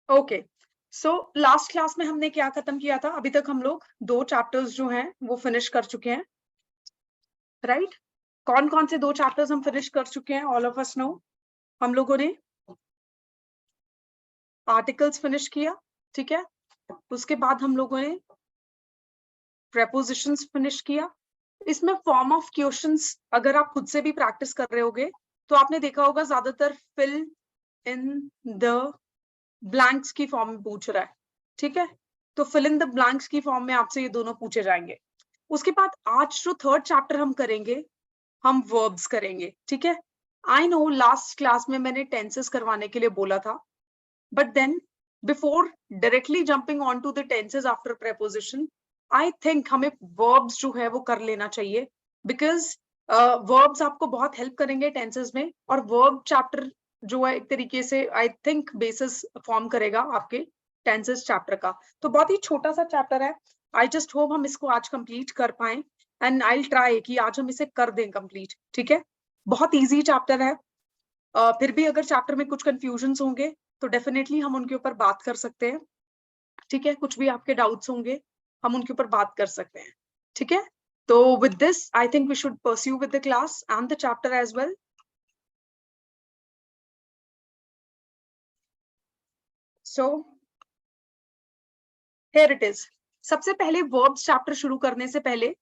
Okay, so last class में हमने क्या खत्म किया था? अभी तक हम लोग 2 चैप्टर्स जो हैं वो फिनिश कर चुके हैं, राइट? कौन कौन से 2 चैप्टर्स हम फिनिश कर चुके हैं? All of us know. हम लोगों ने आर्टिकल्स फिनिश किया, ठीक है? उसके बाद हम लोगों ने प्रेपोजिशंस फिनिश किया। इसमें फॉर्म ऑफ क्वेश्चंस अगर आप खुद से भी प्रैक्टिस कर रहे होगे तो आपने देखा होगा ज्यादातर फिल इन द ब्लैंक्स की फॉर्म में पूछ रहा है, ठीक है? तो फिल इन द ब्लैंक्स की फॉर्म में आपसे ये दोनों पूछे जाएंगे। उसके बाद आज जो थर्ड चैप्टर हम करेंगे, हम वर्ब्स करेंगे, ठीक है? आई नो लास्ट क्लास में मैंने टेंसेस करवाने के लिए बोला था, but then before directly jumping on to the tenses after preposition, I think हमें वर्ब्स जो है वो कर लेना चाहिए, बिकॉज वर्ब्स आपको बहुत हेल्प करेंगे टेंसेस में, और वर्ब चैप्टर जो है एक तरीके से आई थिंक बेसिस फॉर्म करेगा आपके टेंसेस चैप्टर का। तो बहुत ही छोटा सा चैप्टर है, आई जस्ट होप हम इसको आज कंप्लीट कर पाए, एंड आई विल ट्राई कि आज हम इसे कर दें कंप्लीट, ठीक है? बहुत इजी चैप्टर है। फिर भी अगर चैप्टर में कुछ कंफ्यूजन्स होंगे तो डेफिनेटली हम उनके ऊपर बात कर सकते हैं, ठीक है? कुछ भी आपके डाउट्स होंगे हम उनके ऊपर बात कर सकते हैं, ठीक है? तो with this I think we should pursue with the class and the chapter as well. So here it is. सबसे पहले वर्ब्स चैप्टर शुरू करने से पहले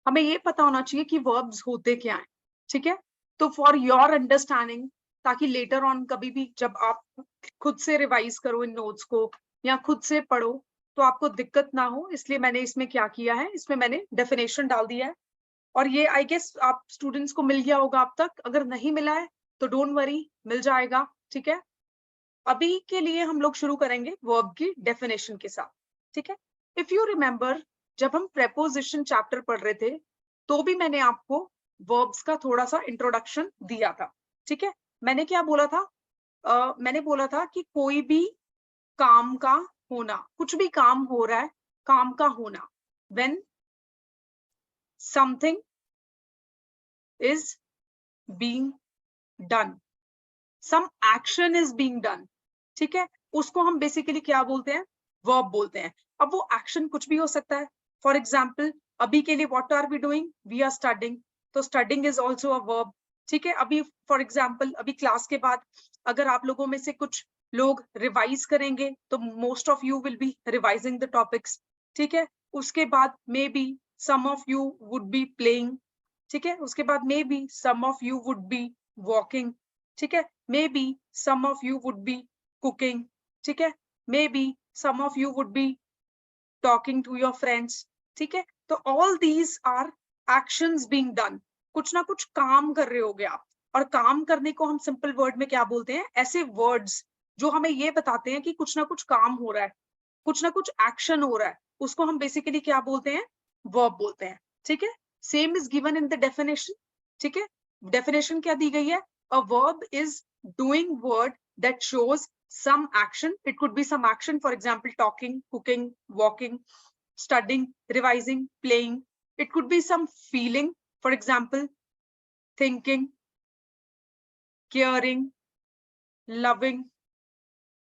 हमें ये पता होना चाहिए कि वर्ब्स होते क्या हैं, ठीक है? तो फॉर योर अंडरस्टैंडिंग, ताकि लेटर ऑन कभी भी जब आप खुद से रिवाइज करो इन नोट्स को या खुद से पढ़ो तो आपको दिक्कत ना हो, इसलिए मैंने इसमें क्या किया है, इसमें मैंने डेफिनेशन डाल दिया है। और ये आई गेस आप स्टूडेंट्स को मिल गया होगा अब तक, अगर नहीं मिला है तो डोंट वरी, मिल जाएगा, ठीक है? अभी के लिए हम लोग शुरू करेंगे वर्ब की डेफिनेशन के साथ, ठीक है? इफ यू रिमेंबर, जब हम प्रेपोजिशन चैप्टर पढ़ रहे थे तो भी मैंने आपको वर्ब्स का थोड़ा सा इंट्रोडक्शन दिया था, ठीक है? मैंने क्या बोला था? मैंने बोला था कि कोई भी काम का होना, कुछ भी काम हो रहा है, काम का होना, when something is being done, some action is being done, ठीक है? उसको हम बेसिकली क्या बोलते हैं? वर्ब बोलते हैं। अब वो एक्शन कुछ भी हो सकता है। फॉर एग्जाम्पल, अभी के लिए what are we doing? We are studying, तो studying is also a verb, ठीक है? अभी फॉर एग्जाम्पल अभी क्लास के बाद अगर आप लोगों में से कुछ लोग रिवाइज करेंगे तो most of you will be revising the topics, ठीक है? उसके बाद maybe some of you would be playing, ठीक है? उसके बाद maybe some of you would be walking, ठीक है? Maybe some of you would be cooking, ठीक है? Maybe some of you would be talking to your friends, ठीक है? तो all these are actions being done, कुछ ना कुछ काम कर रहे होगे आप। और काम करने को हम सिंपल वर्ड में क्या बोलते हैं? ऐसे वर्ड्स जो हमें ये बताते हैं कि कुछ ना कुछ काम हो रहा है, कुछ ना कुछ एक्शन हो रहा है, उसको हम बेसिकली क्या बोलते हैं? वर्ब बोलते हैं, ठीक है? Same is given in the definition, ठीक है? डेफिनेशन क्या दी गई है? A verb is doing word that shows some action. It could be some action, for example, talking, cooking, walking, studying, revising, playing. It could be some feeling, for example, thinking, caring, loving,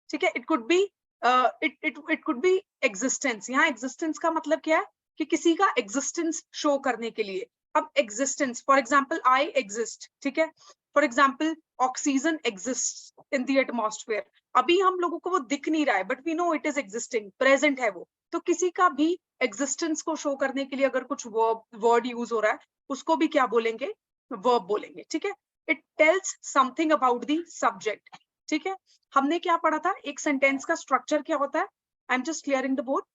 ठीक है? It could be it could be existence. यहाँ existence का मतलब क्या है? कि किसी का existence show करने के लिए। अब existence, for example, I exist, ठीक है? For example, oxygen exists in the atmosphere. अभी हम लोगों को वो दिख नहीं रहा है, but we know it is existing, present है वो। तो किसी का भी existence को show करने के लिए अगर कुछ word use हो रहा है, उसको भी क्या बोलेंगे? Verb बोलेंगे, ठीक है? It tells something about the subject, ठीक है? हमने क्या पढ़ा था? एक सेंटेंस का स्ट्रक्चर क्या होता है? I am just clearing the board.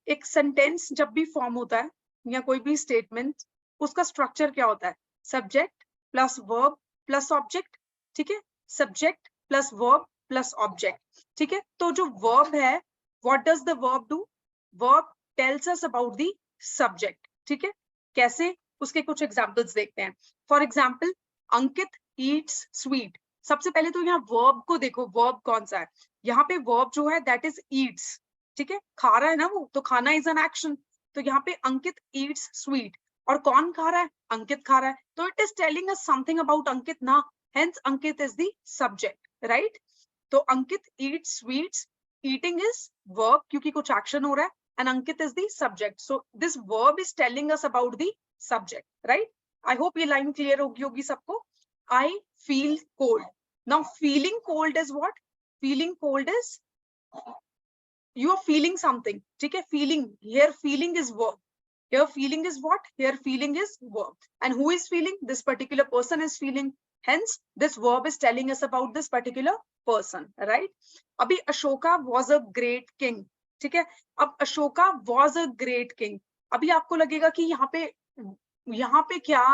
एक सेंटेंस जब भी फॉर्म होता है या कोई भी स्टेटमेंट, उसका स्ट्रक्चर क्या होता है? Subject plus verb plus object, ठीक है? Subject plus verb plus object, ठीक है? तो जो वर्ब है, what does the verb do? Verb tells us about the subject, ठीक है? कैसे? उसके कुछ एग्जांपल्स देखते हैं। For example, Ankit Yeats sweet. सबसे पहले तो यहाँ वर्ब को देखो, वर्ब कौन सा है? यहाँ पे वर्ब जो है दैट इज ईट्स, ठीक है? खा रहा है ना वो, तो खाना इज एन एक्शन। तो यहाँ पे अंकित ईट्स स्वीट, और कौन खा रहा है? अंकित खा रहा है, तो it is telling us something about Ankit ना, hence Ankit is the subject, right? तो Ankit eat sweets, eating is verb क्योंकि कुछ एक्शन हो रहा है, and Ankit is the subject, so this verb is telling us about the subject, right? I hope ये line clear होगी सबको. I feel cold. Now feeling cold is what? Feeling cold is you are feeling something. ठीक है? feeling, here feeling is verb. Here feeling is what? Here feeling is verb. And who is feeling? This particular person is feeling. Hence, this verb is telling us about this particular person, right? अभी Ashoka was a great king. ठीक है? अब Ashoka was a great king. अभी आपको लगेगा कि यहाँ पे क्या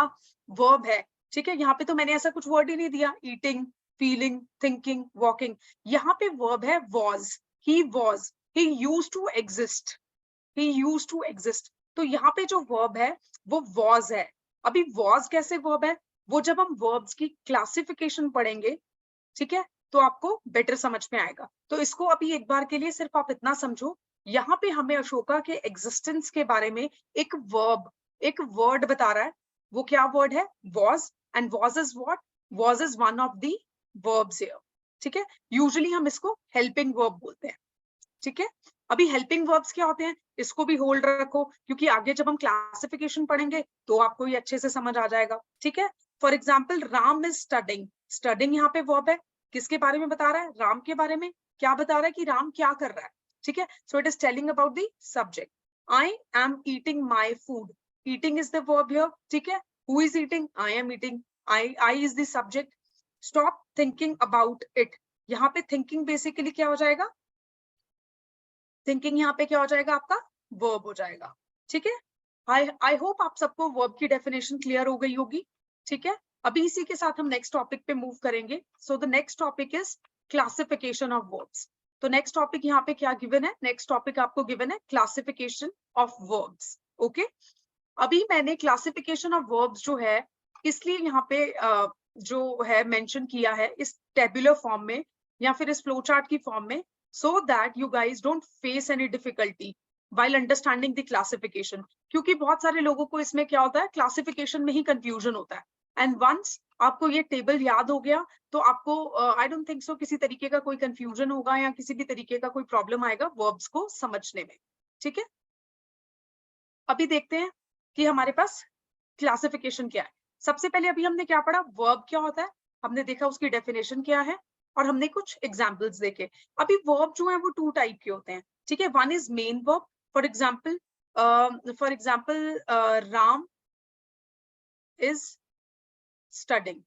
verb है? ठीक है? यहाँ पे तो मैंने ऐसा कुछ word ही नहीं दिया. Eating, feeling, thinking, walking. यहाँ पे verb है was. He was. He used to exist. He used to exist. तो यहाँ पे जो verb है वो was है. अभी was कैसे verb है? वो जब हम verbs की classification पढ़ेंगे, ठीक है, तो आपको better समझ में आएगा. तो इसको अभी एक बार के लिए सिर्फ आप इतना समझो, यहाँ पे हमें अशोका के existence के बारे में एक verb, एक word बता रहा है. वो क्या word है? Was. And was is what? Was is one of the verbs here. ठीक है? Usually हम इसको helping verb बोलते हैं. ठीक है? अभी हेल्पिंग वर्ब्स क्या होते हैं, इसको भी होल्ड रखो क्योंकि आगे जब हम क्लासिफिकेशन पढ़ेंगे तो आपको ये अच्छे से समझ आ जाएगा. ठीक है? For example Ram is studying. Studying यहाँ पे वर्ब है. किसके बारे में बता रहा है? राम के बारे में. क्या बता रहा है कि राम क्या कर रहा है? ठीक है? सो it is telling about the subject. I am eating my food. Eating is the verb here. ठीक है? Who is eating? I am eating. I is the subject. Stop thinking about it. यहाँ पे थिंकिंग बेसिकली क्या हो जाएगा? Thinking यहाँ पे क्या हो जाएगा? आपका वर्ब हो जाएगा. ठीक है? आई होप आप सबको वर्ब की डेफिनेशन क्लियर हो गई होगी. ठीक है? अभी इसी के साथ हम नेक्स्ट टॉपिक पे मूव करेंगे. So the next topic is classification of verbs. तो नेक्स्ट टॉपिक यहाँ पे क्या गिवन है? नेक्स्ट टॉपिक आपको गिवन है क्लासिफिकेशन ऑफ वर्ब्स. ओके? अभी मैंने क्लासिफिकेशन ऑफ वर्ब्स जो है इसलिए यहाँ पे जो है मेंशन किया है इस टेबुलर फॉर्म में या फिर इस फ्लो चार्ट की फॉर्म में, so that you guys don't face any difficulty while understanding the classification. क्योंकि बहुत सारे लोगों को इसमें क्या होता है, क्लासिफिकेशन में ही कंफ्यूजन होता है. एंड वंस आपको ये टेबल याद हो गया तो आपको आई डोंट थिंक सो किसी तरीके का कोई कंफ्यूजन होगा या किसी भी तरीके का कोई प्रॉब्लम आएगा वर्ब्स को समझने में. ठीक है? अभी देखते हैं कि हमारे पास क्लासिफिकेशन क्या है. सबसे पहले अभी हमने क्या पढ़ा? वर्ब क्या होता है हमने देखा, उसकी डेफिनेशन क्या है, और हमने कुछ एग्जाम्पल्स देखे. अभी वर्ब जो है वो टू टाइप के होते हैं. ठीक है? One is main verb. For example Ram is studying.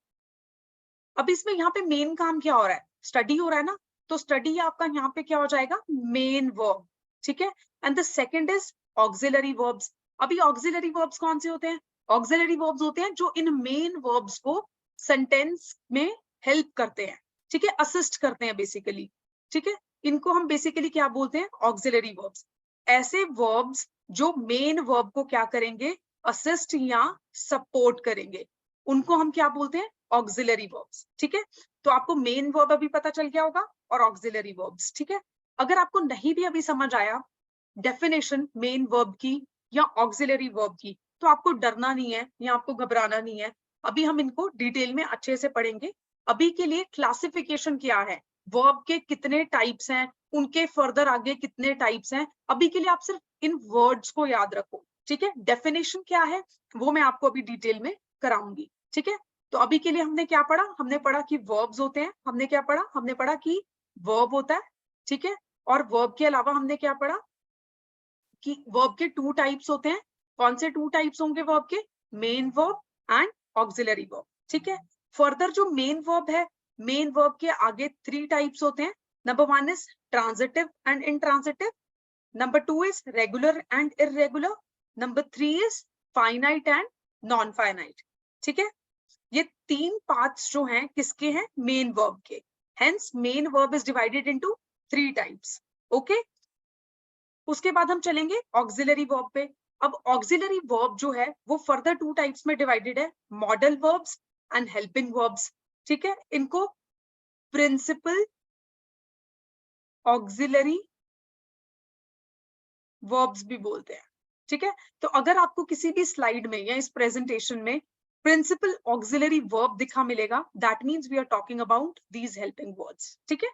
अब इसमें यहाँ पे मेन काम क्या हो रहा है? स्टडी हो रहा है ना, तो स्टडी आपका यहाँ पे क्या हो जाएगा? Main verb. ठीक है? And the second is auxiliary verbs. अभी ऑक्सिलरी वर्ब्स कौन से होते हैं? ऑक्सिलरी वर्ब्स होते हैं जो इन मेन वर्ब्स को सेंटेंस में हेल्प करते हैं. ठीक है? असिस्ट करते हैं बेसिकली. ठीक है? इनको हम बेसिकली क्या बोलते हैं? Auxiliary verbs. ऐसे वर्ब्स जो मेन वर्ब को क्या करेंगे? असिस्ट या सपोर्ट करेंगे, उनको हम क्या बोलते हैं? Auxiliary verbs. ठीक है? तो आपको मेन वर्ब अभी पता चल गया होगा और ऑक्सिलरी वर्ब्स. ठीक है? अगर आपको नहीं भी अभी समझ आया डेफिनेशन मेन वर्ब की या ऑक्सिलरी वर्ब की, तो आपको डरना नहीं है या आपको घबराना नहीं है. अभी हम इनको डिटेल में अच्छे से पढ़ेंगे. अभी के लिए क्लासिफिकेशन क्या है, वर्ब के कितने टाइप्स हैं, उनके फर्दर आगे कितने टाइप्स हैं, अभी के लिए आप सिर्फ इन वर्ड्स को याद रखो. ठीक है? डेफिनेशन क्या है वो मैं आपको अभी डिटेल में कराऊंगी. ठीक है? तो अभी के लिए हमने क्या पढ़ा? हमने पढ़ा कि वर्ब्स होते हैं. हमने क्या पढ़ा? हमने पढ़ा कि वर्ब होता है. ठीक है? और वर्ब के अलावा हमने क्या पढ़ा कि वर्ब के टू टाइप्स होते हैं. कौन से टू टाइप्स होंगे वर्ब के? Main verb and auxiliary verb. ठीक है? फर्दर जो मेन वर्ब है, मेन वर्ब के आगे थ्री टाइप्स होते हैं. Number one is transitive and intransitive. Number two is regular and irregular. Number three is finite and non finite. ठीक है? ये तीन पार्ट्स जो हैं किसके हैं? मेन वर्ब के. Hence main verb is divided into three types. Okay? उसके बाद हम चलेंगे ऑक्सिलरी वर्ब पे. अब ऑक्सिलरी वर्ब जो है वो फर्दर टू टाइप्स में डिवाइडेड है, model verbs and helping verbs. ठीक है? इनको प्रिंसिपल ऑक्सिलरी वर्ब्स भी बोलते हैं. ठीक है? तो अगर आपको किसी भी स्लाइड में या इस प्रेजेंटेशन में प्रिंसिपल ऑक्सिलरी वर्ब दिखा मिलेगा, that means we are talking about these helping words. ठीक है,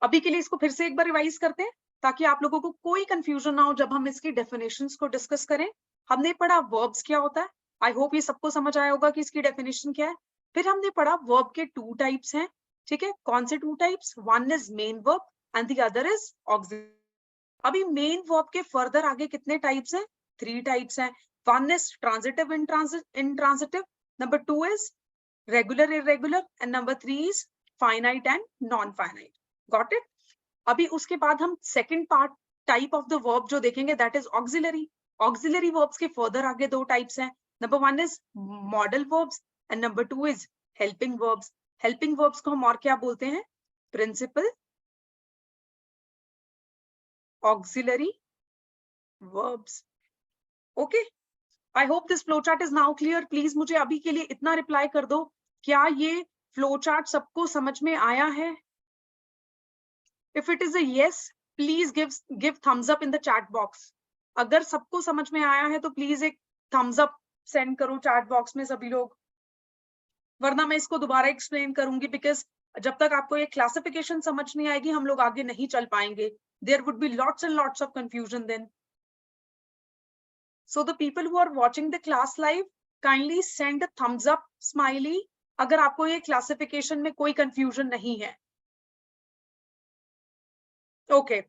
अभी के लिए इसको फिर से एक बार रिवाइज करते हैं ताकि आप लोगों को कोई कंफ्यूजन ना हो जब हम इसकी डेफिनेशंस को डिस्कस करें। हमने पढ़ा वर्ब्स क्या होता है, आई होप ये सबको समझ आया होगा कि इसकी डेफिनेशन क्या है। फिर हमने पढ़ा वर्ब के 2 टाइप्स हैं। ठीक है, कौन से 2 types? One is main verb and the other is auxiliary. अभी मेन वर्ब के फर्दर आगे कितने टाइप्स हैं? 3 टाइप्स हैं। One is transitive intransitive, number 2 is regular irregular and number 3 is finite and non finite. Got it? अभी उसके बाद हम second part type of the verb जो देखेंगे that is auxiliary. Auxiliary verbs के फर्दर आगे 2 टाइप्स हैं। Number 1 is modal verbs and number 2 is helping verbs. Helping verbs को हम और क्या बोलते हैं? Principal auxiliary verbs. Okay, I hope this flow chart is now clear. Please मुझे अभी के लिए इतना रिप्लाई कर दो, क्या ये फ्लो चार्ट सबको समझ में आया है? If it is a yes, please give thumbs up in the chat box. अगर सबको समझ में आया है तो प्लीज एक thumbs up सेंड करो चैट बॉक्स में सभी लोग, वरना मैं इसको दोबारा एक्सप्लेन करूंगी, बिकॉज जब तक आपको ये क्लासिफिकेशन समझ नहीं आएगी हम लोग आगे नहीं चल पाएंगे. There would be lots and lots of confusion then. So the people who are watching the class live, kindly send a thumbs up smiley अगर आपको ये क्लासिफिकेशन में कोई कंफ्यूजन नहीं है. Okay,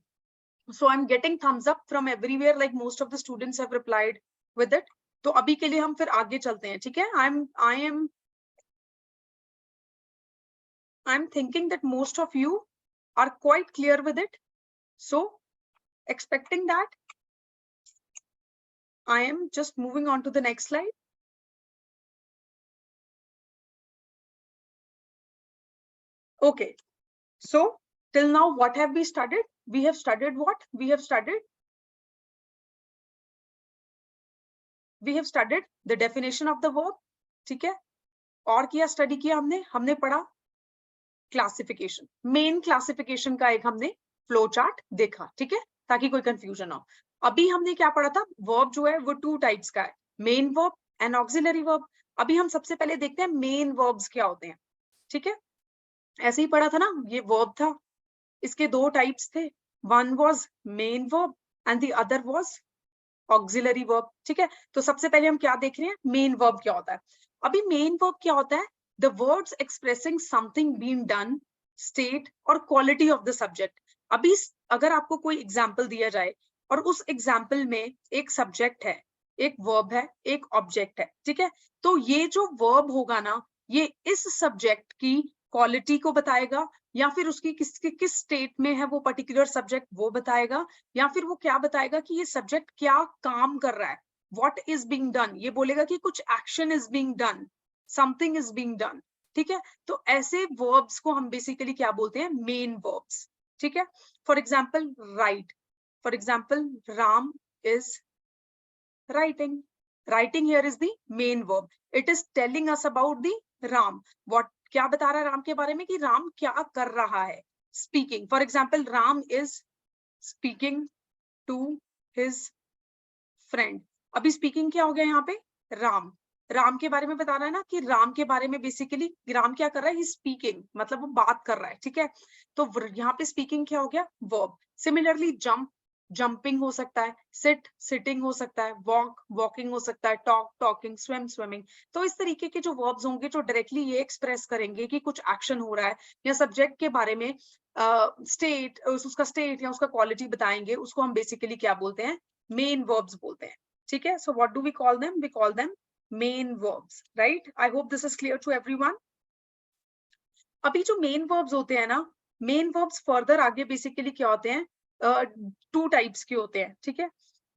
so I'm getting thumbs up from everywhere, like most of the students have replied with it. तो अभी के लिए हम फिर आगे चलते हैं. ठीक है, I'm thinking that most of you are quite clear with it. So expecting that, I am just moving on to the next slide. Okay, so till now what have we studied? We have studied what? We have studied the definition of the verb. ठीक है, और क्या study किया हमने पढ़ा classification, main classification का एक हमने फ्लो चार्ट देखा. ठीक है, ताकि कोई कंफ्यूजन हो. अभी हमने क्या पढ़ा था? वर्ब जो है वो 2 टाइप्स का है, main verb and auxiliary verb. अभी हम सबसे पहले देखते हैं मेन वर्ब्स क्या होते हैं. ठीक है, ऐसे ही पढ़ा था ना, ये वर्ब था, इसके 2 टाइप्स थे, one was main verb and the other was auxiliary verb. ठीक है, तो सबसे पहले हम क्या देख रहे हैं? मेन वर्ब क्या होता है. अभी मेन वर्ब क्या होता है? The words expressing something being done, state और quality of the subject. अभी अगर आपको कोई एग्जाम्पल दिया जाए और उस एग्जाम्पल में एक सब्जेक्ट है, एक वर्ब है, एक ऑब्जेक्ट है. ठीक है, तो ये जो वर्ब होगा ना, ये इस सब्जेक्ट की क्वालिटी को बताएगा, या फिर उसकी किस स्टेट में है वो पर्टिकुलर सब्जेक्ट वो बताएगा, या फिर वो क्या बताएगा कि ये सब्जेक्ट क्या काम कर रहा है, व्हाट इज बीइंग डन. ये बोलेगा कि कुछ action is being done, something is being done. ठीक है, तो ऐसे वर्ब्स को हम बेसिकली क्या बोलते हैं? Main verbs. ठीक है, for example right, for example Ram is writing. Writing here is the main verb. It is telling us about the Ram. What, क्या बता रहा है राम के बारे में कि राम क्या कर रहा है? Speaking. For example Ram is speaking to his friend. अभी स्पीकिंग क्या हो गया यहाँ पे? राम के बारे में बता रहा है ना, कि राम के बारे में बेसिकली राम क्या कर रहा है? ही स्पीकिंग, मतलब वो बात कर रहा है. ठीक है, तो यहाँ पे स्पीकिंग क्या हो गया? वर्ब. सिमिलरली जंप, जंपिंग हो सकता है, सिट, सिटिंग हो सकता है, वॉक, वॉकिंग हो सकता है, टॉक, टॉकिंग, स्विम, स्विमिंग. तो इस तरीके के जो वर्ब्स होंगे जो डायरेक्टली ये एक्सप्रेस करेंगे कि कुछ एक्शन हो रहा है, या सब्जेक्ट के बारे में स्टेट, उसका स्टेट या उसका क्वालिटी बताएंगे, उसको हम बेसिकली क्या बोलते हैं? मेन वर्ब्स बोलते हैं. ठीक है, so what do we call them? We call them main verbs, right? I hope this is clear to everyone. अभी जो मेन वर्ब्स होते हैं ना, मेन वर्ब्स फर्दर आगे बेसिकली क्या होते हैं? 2 टाइप्स के होते हैं. ठीक है,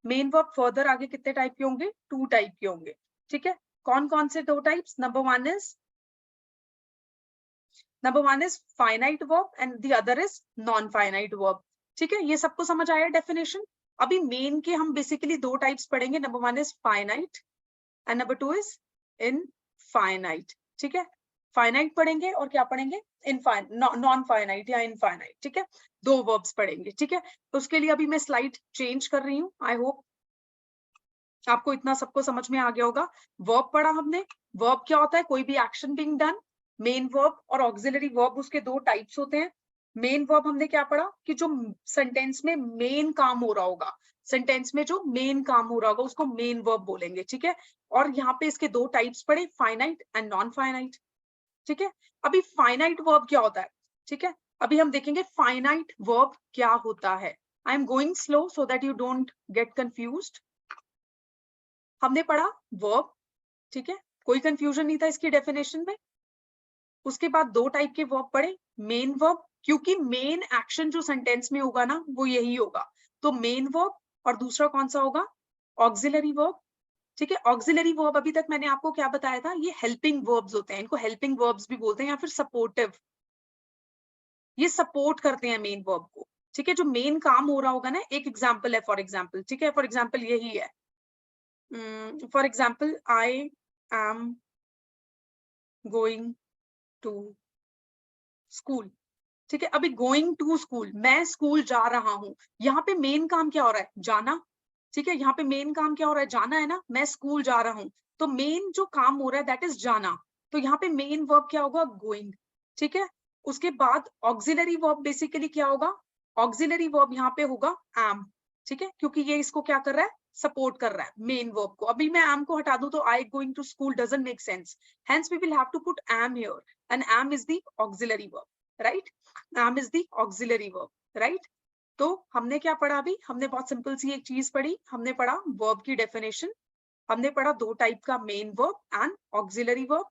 मेन वर्ब फर्दर आगे कितने टाइप के होंगे? 2 टाइप के होंगे. ठीक है, कौन कौन से 2 types? Number one is finite verb and the other is non finite verb. ठीक है, ये सबको समझ आया डेफिनेशन? अभी मेन के हम बेसिकली 2 टाइप्स पढ़ेंगे. Number 1 is finite and number 2 is infinite. ठीक है, फाइनाइट पढ़ेंगे और क्या पढ़ेंगे? नॉन फाइनाइट या इनफाइनाइट. ठीक है, 2 वर्ब्स पढ़ेंगे. ठीक है, उसके लिए अभी मैं स्लाइड चेंज कर रही हूँ. आई होप आपको इतना सबको समझ में आ गया होगा. वर्ब पढ़ा हमने, वर्ब क्या होता है? कोई भी action being done. Main verb और ऑक्सिलरी वर्ब, उसके दो टाइप्स होते हैं। मेन वर्ब हमने क्या पढ़ा कि जो सेंटेंस में मेन काम हो रहा होगा, सेंटेंस में जो मेन काम हो रहा होगा उसको मेन वर्ब बोलेंगे, ठीक है। और यहाँ पे इसके दो टाइप्स पढ़े, फाइनाइट एंड नॉन फाइनाइट, ठीक है। अभी फाइनाइट वर्ब क्या होता है, ठीक है, अभी हम देखेंगे फाइनाइट वर्ब क्या होता है। आई am going slow so that you don't get confused. हमने पढ़ा वर्ब, ठीक है, कोई कंफ्यूजन नहीं था इसकी डेफिनेशन में। उसके बाद दो टाइप के वर्ब पढ़े, मेन वर्ब, क्योंकि मेन एक्शन जो सेंटेंस में होगा ना वो यही होगा, तो मेन वर्ब। और दूसरा कौन सा होगा? ऑक्सिलरी वर्ब, ठीक है। ऑक्सिलरी वर्ब अभी तक मैंने आपको क्या बताया था, ये हेल्पिंग वर्ब्स होते हैं, इनको हेल्पिंग वर्ब्स भी बोलते हैं या फिर सपोर्टिव, ये सपोर्ट करते हैं मेन वर्ब को, ठीक है। जो मेन काम हो रहा होगा ना, एक एग्जांपल है फॉर एग्जांपल, ठीक है, फॉर एग्जांपल यही है, for example I am going to school, ठीक है। अभी गोइंग टू स्कूल, मैं स्कूल जा रहा हूं, यहाँ पे मेन काम क्या हो रहा है? जाना, ठीक है। यहाँ पे मेन काम क्या हो रहा है? जाना है ना, मैं स्कूल जा रहा हूं, तो मेन जो काम हो रहा है दैट इज जाना, तो यहाँ पे मेन वर्ब क्या होगा? गोइंग, ठीक है। उसके बाद ऑक्सिलरी वर्ब बेसिकली क्या होगा? ऑक्सिलरी वर्ब यहाँ पे होगा एम, ठीक है, क्योंकि ये इसको क्या कर रहा है? सपोर्ट कर रहा है मेन वर्ब को। अभी मैं एम को हटा दूं तो I going to school doesn't make sense, hence we will have to put am here, and am is the auxiliary verb, right. Am is the auxiliary verb, right. तो हमने क्या पढ़ा? अभी हमने बहुत सिंपल सी एक चीज पढ़ी, हमने पढ़ा वर्ब की डेफिनेशन, हमने पढ़ा दो टाइप का, main verb and auxiliary verb,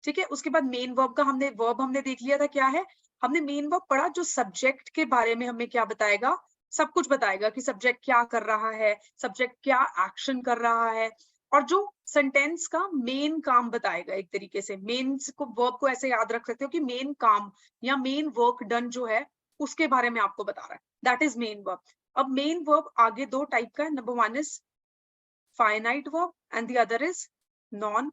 ठीक है। उसके बाद मेन वर्ब का हमने देख लिया था क्या है, हमने मेन वर्ब पढ़ा जो सब्जेक्ट के बारे में हमें क्या बताएगा, सब कुछ बताएगा कि सब्जेक्ट क्या कर रहा है, सब्जेक्ट क्या एक्शन कर रहा है, और जो सेंटेंस का मेन काम बताएगा। एक तरीके से मेन को, वर्ब को ऐसे याद रख सकते हो कि मेन काम या मेन वर्क डन जो है उसके बारे में आपको बता रहा है, दैट इज मेन वर्ब। अब मेन वर्ब आगे दो टाइप का है, number one is finite verb and the other is non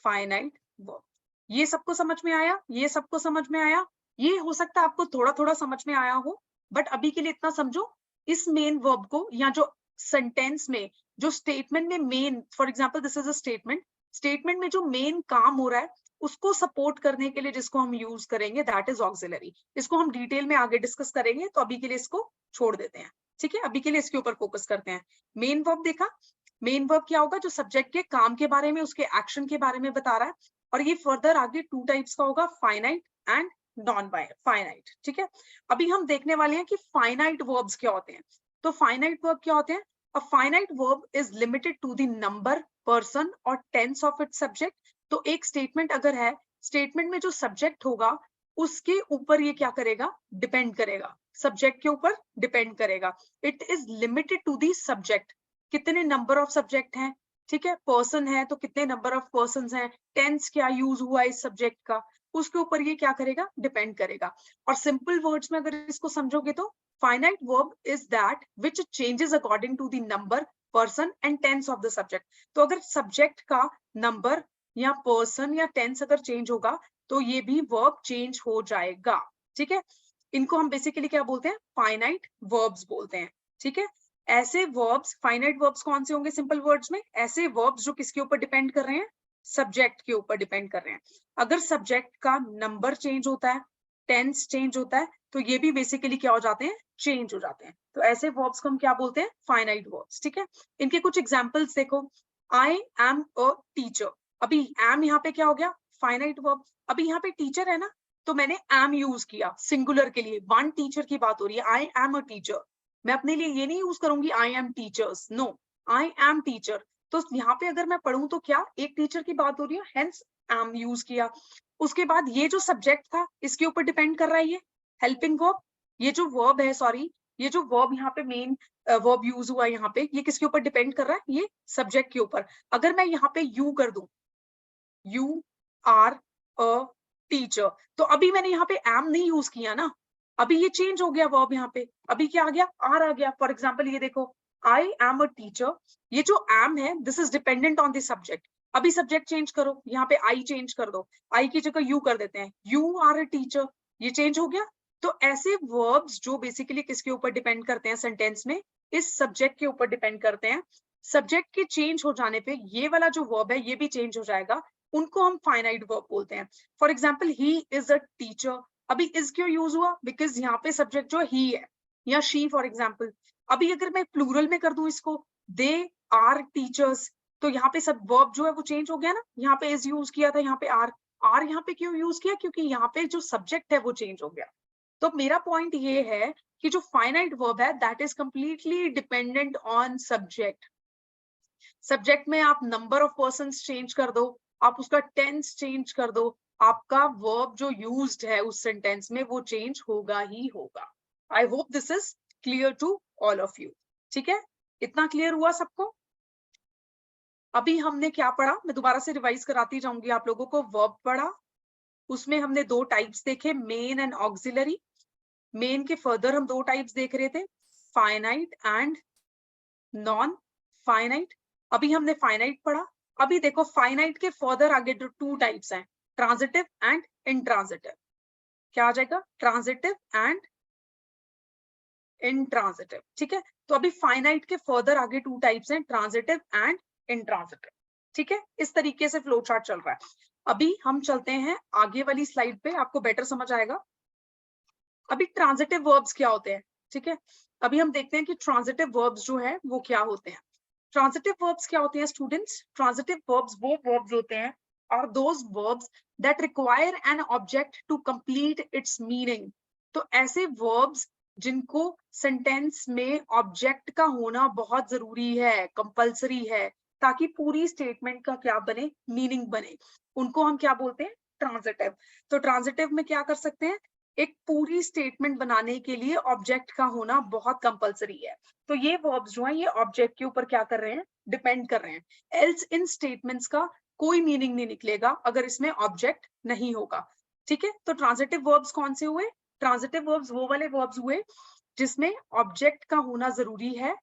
finite verb. ये सबको समझ में आया? ये सबको समझ में आया? ये हो सकता है आपको थोड़ा थोड़ा समझ में आया हो, बट अभी के लिए इतना समझो, इस मेन वर्ब को या जो सेंटेंस में, जो स्टेटमेंट में main, for example this is a statement, statement में जो मेन काम हो रहा है उसको सपोर्ट करने के लिए जिसको हम यूज करेंगे दैट इज ऑक्सिलरी। इसको हम डिटेल में आगे डिस्कस करेंगे, तो अभी के लिए इसको छोड़ देते हैं, ठीक है। अभी के लिए इसके ऊपर फोकस करते हैं। मेन वर्ब देखा, मेन वर्ब क्या होगा? जो सब्जेक्ट के काम के बारे में, उसके एक्शन के बारे में बता रहा है, और ये फर्दर आगे टू टाइप्स का होगा, फाइनाइट एंड नॉन फाइनाइट, ठीक है। अभी हम देखने वाले हैं कि फाइनाइट वर्ब्स क्या होते हैं। तो फाइनाइट वर्ब क्या होते हैं? A finite verb is limited to the number, person और टेंस ऑफ इट्स सब्जेक्ट। तो एक स्टेटमेंट अगर है, स्टेटमेंट में जो सब्जेक्ट होगा उसके ऊपर ये क्या करेगा? डिपेंड करेगा, सब्जेक्ट के ऊपर डिपेंड करेगा। It is limited to the subject, कितने नंबर ऑफ सब्जेक्ट हैं, ठीक है। पर्सन है तो कितने नंबर ऑफ पर्सन हैं, टेंस क्या यूज हुआ इस सब्जेक्ट का, उसके ऊपर ये क्या करेगा? डिपेंड करेगा। और सिंपल वर्ड्स में अगर इसको समझोगे तो finite verb is that which changes according to the number, person and tense of the subject. तो अगर सब्जेक्ट का नंबर या पर्सन या टेंस अगर चेंज होगा तो ये भी वर्ब चेंज हो जाएगा, ठीक है। इनको हम बेसिकली क्या बोलते हैं? फाइनाइट वर्ब्स बोलते हैं, ठीक है। ऐसे वर्ब्स, फाइनाइट वर्ब्स कौन से होंगे सिंपल वर्ड्स में? ऐसे वर्ब्स जो किसके ऊपर डिपेंड कर रहे हैं? सब्जेक्ट के ऊपर डिपेंड कर रहे हैं। अगर सब्जेक्ट का नंबर चेंज होता है, टेंस चेंज होता है, तो ये भी बेसिकली क्या हो जाते हैं? चेंज हो जाते हैं। तो ऐसे वर्ब्स को हम क्या बोलते हैं? फाइनाइट वर्ब्स, ठीक है। इनके कुछ एग्जांपल्स देखो, आई एम अ टीचर, अभी एम यहाँ पे क्या हो गया? Finite verb. अभी यहाँ पे टीचर है ना, तो मैंने एम यूज किया सिंगुलर के लिए, वन टीचर की बात हो रही है, आई एम अ टीचर। मैं अपने लिए ये नहीं यूज करूंगी I am teachers, no, I am teacher. तो यहाँ पे अगर मैं पढ़ूं तो क्या एक टीचर की बात हो रही है, हेंस एम यूज किया। उसके बाद ये जो सब्जेक्ट था इसके ऊपर डिपेंड कर रहा है, ये हेल्पिंग वर्ब, ये जो वर्ब है, सॉरी, ये जो वर्ब यहाँ पे मेन वर्ब यूज हुआ है यहाँ पे, ये किसके ऊपर डिपेंड कर रहा है? ये सब्जेक्ट के ऊपर। अगर मैं यहाँ पे यू कर दूं, यू आर अ टीचर, तो अभी मैंने यहाँ पे एम नहीं यूज किया ना, अभी ये चेंज हो गया वर्ब, यहाँ पे अभी क्या आ गया? आर आ गया। फॉर एग्जाम्पल ये देखो, आई एम अ टीचर, ये जो एम है this is dependent on the subject. अभी सब्जेक्ट चेंज करो, यहाँ पे आई चेंज कर दो, आई की जगह यू कर देते हैं, यू आर अ टीचर, ये चेंज हो गया। तो ऐसे वर्ब्स जो बेसिकली किसके ऊपर डिपेंड करते हैं सेंटेंस में? इस सब्जेक्ट के ऊपर डिपेंड करते हैं। सब्जेक्ट के चेंज हो जाने पे ये वाला जो वर्ब है ये भी चेंज हो जाएगा, उनको हम फाइनाइट वर्ब बोलते हैं। For example he is a teacher, अभी इज क्यों यूज हुआ, बिकॉज यहाँ पे सब्जेक्ट जो ही है, या शी फॉर एग्जाम्पल। अभी अगर मैं प्लूरल में कर दूं इसको, दे आर टीचर्स, तो यहाँ पे सब वर्ब जो है वो चेंज हो गया ना, यहाँ पे इज यूज किया था, यहाँ पे आर यहाँ पे क्यों यूज किया, क्योंकि यहाँ पे जो सब्जेक्ट है वो चेंज हो गया। तो मेरा पॉइंट ये है कि जो फाइनाइट वर्ब है that is completely dependent on subject. Subject में आप नंबर ऑफ पर्सन्स चेंज कर दो, आप उसका टेंस चेंज कर दो, आपका वर्ब जो यूज्ड है उस सेंटेंस में वो चेंज होगा ही होगा। I hope this is clear to all of you. ठीक है, इतना क्लियर हुआ सबको? अभी हमने क्या पढ़ा, मैं दोबारा से रिवाइज कराती जाऊंगी आप लोगों को। वर्ब पढ़ा, उसमें हमने दो टाइप्स देखे, मेन एंड ऑक्सिलरी। मेन के फर्दर हम दो टाइप्स देख रहे थे, फाइनाइट एंड नॉन फाइनाइट। अभी हमने फाइनाइट पढ़ा। अभी देखो फाइनाइट के फर्दर आगे जो टू टाइप्स हैं, ट्रांजिटिव एंड इंट्रांजिटिव। क्या आ जाएगा, ट्रांजिटिव एंड इंट्रांजिटिव। ठीक है, तो अभी फाइनाइट के फर्दर आगे टू टाइप्स हैं, ट्रांजिटिव एंड इंट्रांजिटिव। ठीक है, इस तरीके से फ्लो चार्ट चल रहा है। अभी हम चलते हैं आगे वाली स्लाइड पे, आपको बेटर समझ आएगा। अभी ट्रांजिटिव वर्ब्स क्या होते हैं, ठीक है, अभी हम देखते हैं कि ट्रांजिटिव वर्ब्स जो है वो क्या होते हैं। ट्रांजिटिव वर्ब्स क्या होते हैं स्टूडेंट्स? ट्रांजिटिव वर्ब्स वो वर्ब्स होते हैं और those verbs that require an object to complete its meaning. तो ऐसे वर्ब्स जिनको सेंटेंस में ऑब्जेक्ट का होना बहुत जरूरी है, कंपल्सरी है, ताकि पूरी स्टेटमेंट का क्या बने, मीनिंग बने, उनको हम क्या बोलते हैं, ट्रांजिटिव। तो ट्रांजिटिव में क्या कर सकते हैं, एक पूरी स्टेटमेंट बनाने के लिए ऑब्जेक्ट का होना बहुत कंपलसरी है। तो ये वर्ब्स जो है ये ऑब्जेक्ट के ऊपर क्या कर रहे हैं, डिपेंड कर रहे हैं। एल्स इन स्टेटमेंट्स का कोई मीनिंग नहीं निकलेगा अगर इसमें ऑब्जेक्ट नहीं होगा। ठीक है, तो ट्रांजिटिव वर्ब्स कौन से हुए? ट्रांजिटिव वर्ब्स वो वाले वर्ब्स हुए जिसमें ऑब्जेक्ट का होना जरूरी है।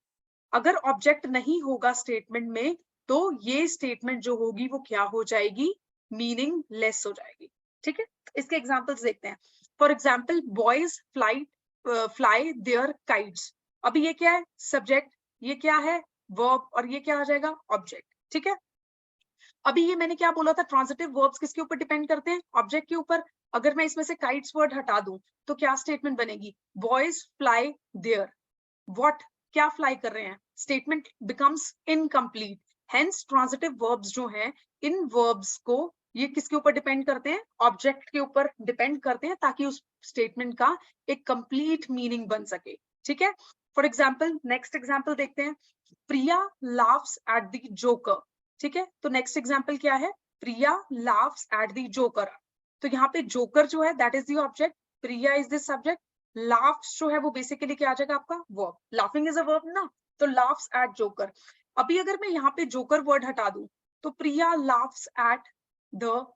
अगर ऑब्जेक्ट नहीं होगा स्टेटमेंट में तो ये स्टेटमेंट जो होगी वो क्या हो जाएगी, मीनिंग लेस हो जाएगी। ठीक है, इसके एग्जांपल्स देखते हैं। For example boys fly their kites. अभी ये क्या है, सब्जेक्ट, ये क्या है, वर्ब, और ये क्या आ जाएगा, ऑब्जेक्ट। ठीक है, अभी ये मैंने क्या बोला था, ट्रांजिटिव वर्ब्स किसके ऊपर डिपेंड करते हैं, ऑब्जेक्ट के ऊपर। अगर मैं इसमें से काइट्स वर्ड हटा दूं तो क्या स्टेटमेंट बनेगी, बॉयज फ्लाई देयर, व्हाट, क्या फ्लाई कर रहे हैं, statement becomes incomplete. Hence transitive verbs जो हैं, इन वर्ब्स को ये किसके ऊपर डिपेंड करते हैं, ऑब्जेक्ट के ऊपर डिपेंड करते हैं, ताकि उस स्टेटमेंट का एक कंप्लीट मीनिंग बन सके। ठीक है, फॉर एग्जाम्पल नेक्स्ट एग्जाम्पल देखते हैं, प्रिया लाफ्स एट द जोकर। ठीक है, तो नेक्स्ट एग्जाम्पल क्या है, प्रिया लाफ्स एट द जोकर। तो यहाँ पे जोकर जो है that is the object, Priya is the subject, laughs जो है वो बेसिकली क्या आ जाएगा आपका, verb. Laughing is a verb ना, तो लाफ्स एट जोकर। अभी अगर मैं यहाँ पे जोकर वर्ड हटा दूं तो Priya laughs at the,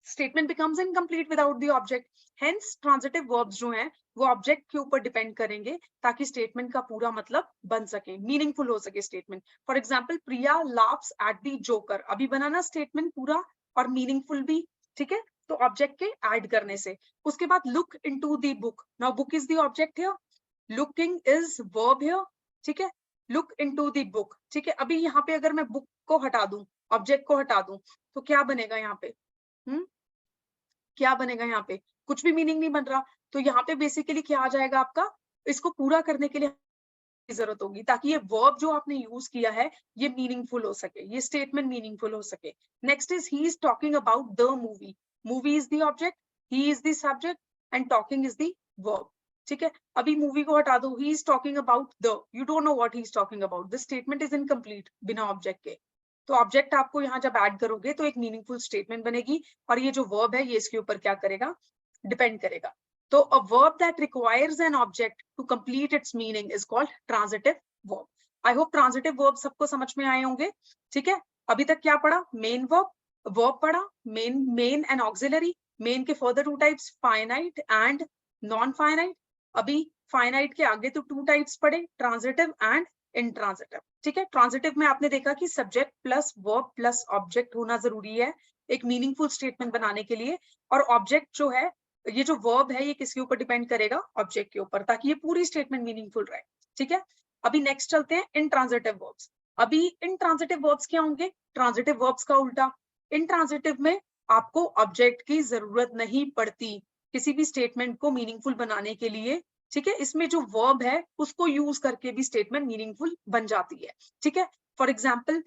statement becomes incomplete without the object. Hence transitive verbs जो हैं वो ऑब्जेक्ट के ऊपर डिपेंड करेंगे ताकि स्टेटमेंट का पूरा मतलब बन सके, मीनिंगफुल हो सके statement. For example Priya laughs at the joker, अभी बनाना स्टेटमेंट पूरा और मीनिंगफुल भी। ठीक है, तो ऑब्जेक्ट के ऐड करने से। उसके बाद look into the book, now book is the object here, looking is verb here. ठीक है, लुक इनटू द बुक। ठीक है, अभी यहाँ पे अगर मैं बुक को हटा दूं, ऑब्जेक्ट को हटा दूं, तो क्या बनेगा यहाँ पे, क्या बनेगा यहाँ पे, कुछ भी मीनिंग नहीं बन रहा। तो यहाँ पे बेसिकली क्या आ जाएगा आपका, इसको पूरा करने के लिए जरूरत होगी ताकि ये वर्ब जो आपने यूज किया है ये मीनिंगफुल हो सके, ये स्टेटमेंट मीनिंगफुल हो सके। Next is he is talking about the movie, movie is the object, he is the subject and talking is the verb. ठीक है, अभी मूवी को हटा दो, he is talking about the, you don't know what he is talking about, the statement is incomplete बिना object के। तो object आपको यहाँ जब ऐड करोगे तो एक मीनिंगफुल स्टेटमेंट बनेगी, और ये जो वर्ब है ये इसके ऊपर क्या करेगा, डिपेंड करेगा। तो a verb that requires an object to complete its meaning is called transitive verb. I hope transitive verb सबको समझ में आए होंगे। ठीक है, अभी तक क्या पढ़ा, मेन वर्ब, वर्ब पढ़ा, मेन एंड ऑक्सिलरी। मेन के further two types, finite and non finite. अभी फाइनाइट के आगे तो टू टाइप्स पढ़े, ट्रांजिटिव एंड इंट्रांजिटिव। ठीक है, ट्रांजिटिव में आपने देखा कि subject plus verb plus object होना जरूरी है एक मीनिंगफुल स्टेटमेंट बनाने के लिए। और ऑब्जेक्ट जो है, ये जो वर्ब है ये किसके ऊपर डिपेंड करेगा, ऑब्जेक्ट के ऊपर, ताकि ये पूरी स्टेटमेंट मीनिंगफुल रहे। ठीक है, अभी नेक्स्ट चलते हैं इंट्रांजिटिव वर्ब्स। अभी इंट्रांजिटिव वर्ब्स क्या होंगे, ट्रांजिटिव वर्ब्स का उल्टा। इंट्रांजिटिव में आपको ऑब्जेक्ट की जरूरत नहीं पड़ती किसी भी स्टेटमेंट को मीनिंगफुल बनाने के लिए, ठीक है। इसमें जो वर्ब है उसको यूज करके भी स्टेटमेंट मीनिंगफुल बन जाती है, ठीक है। फॉर एग्जाम्पल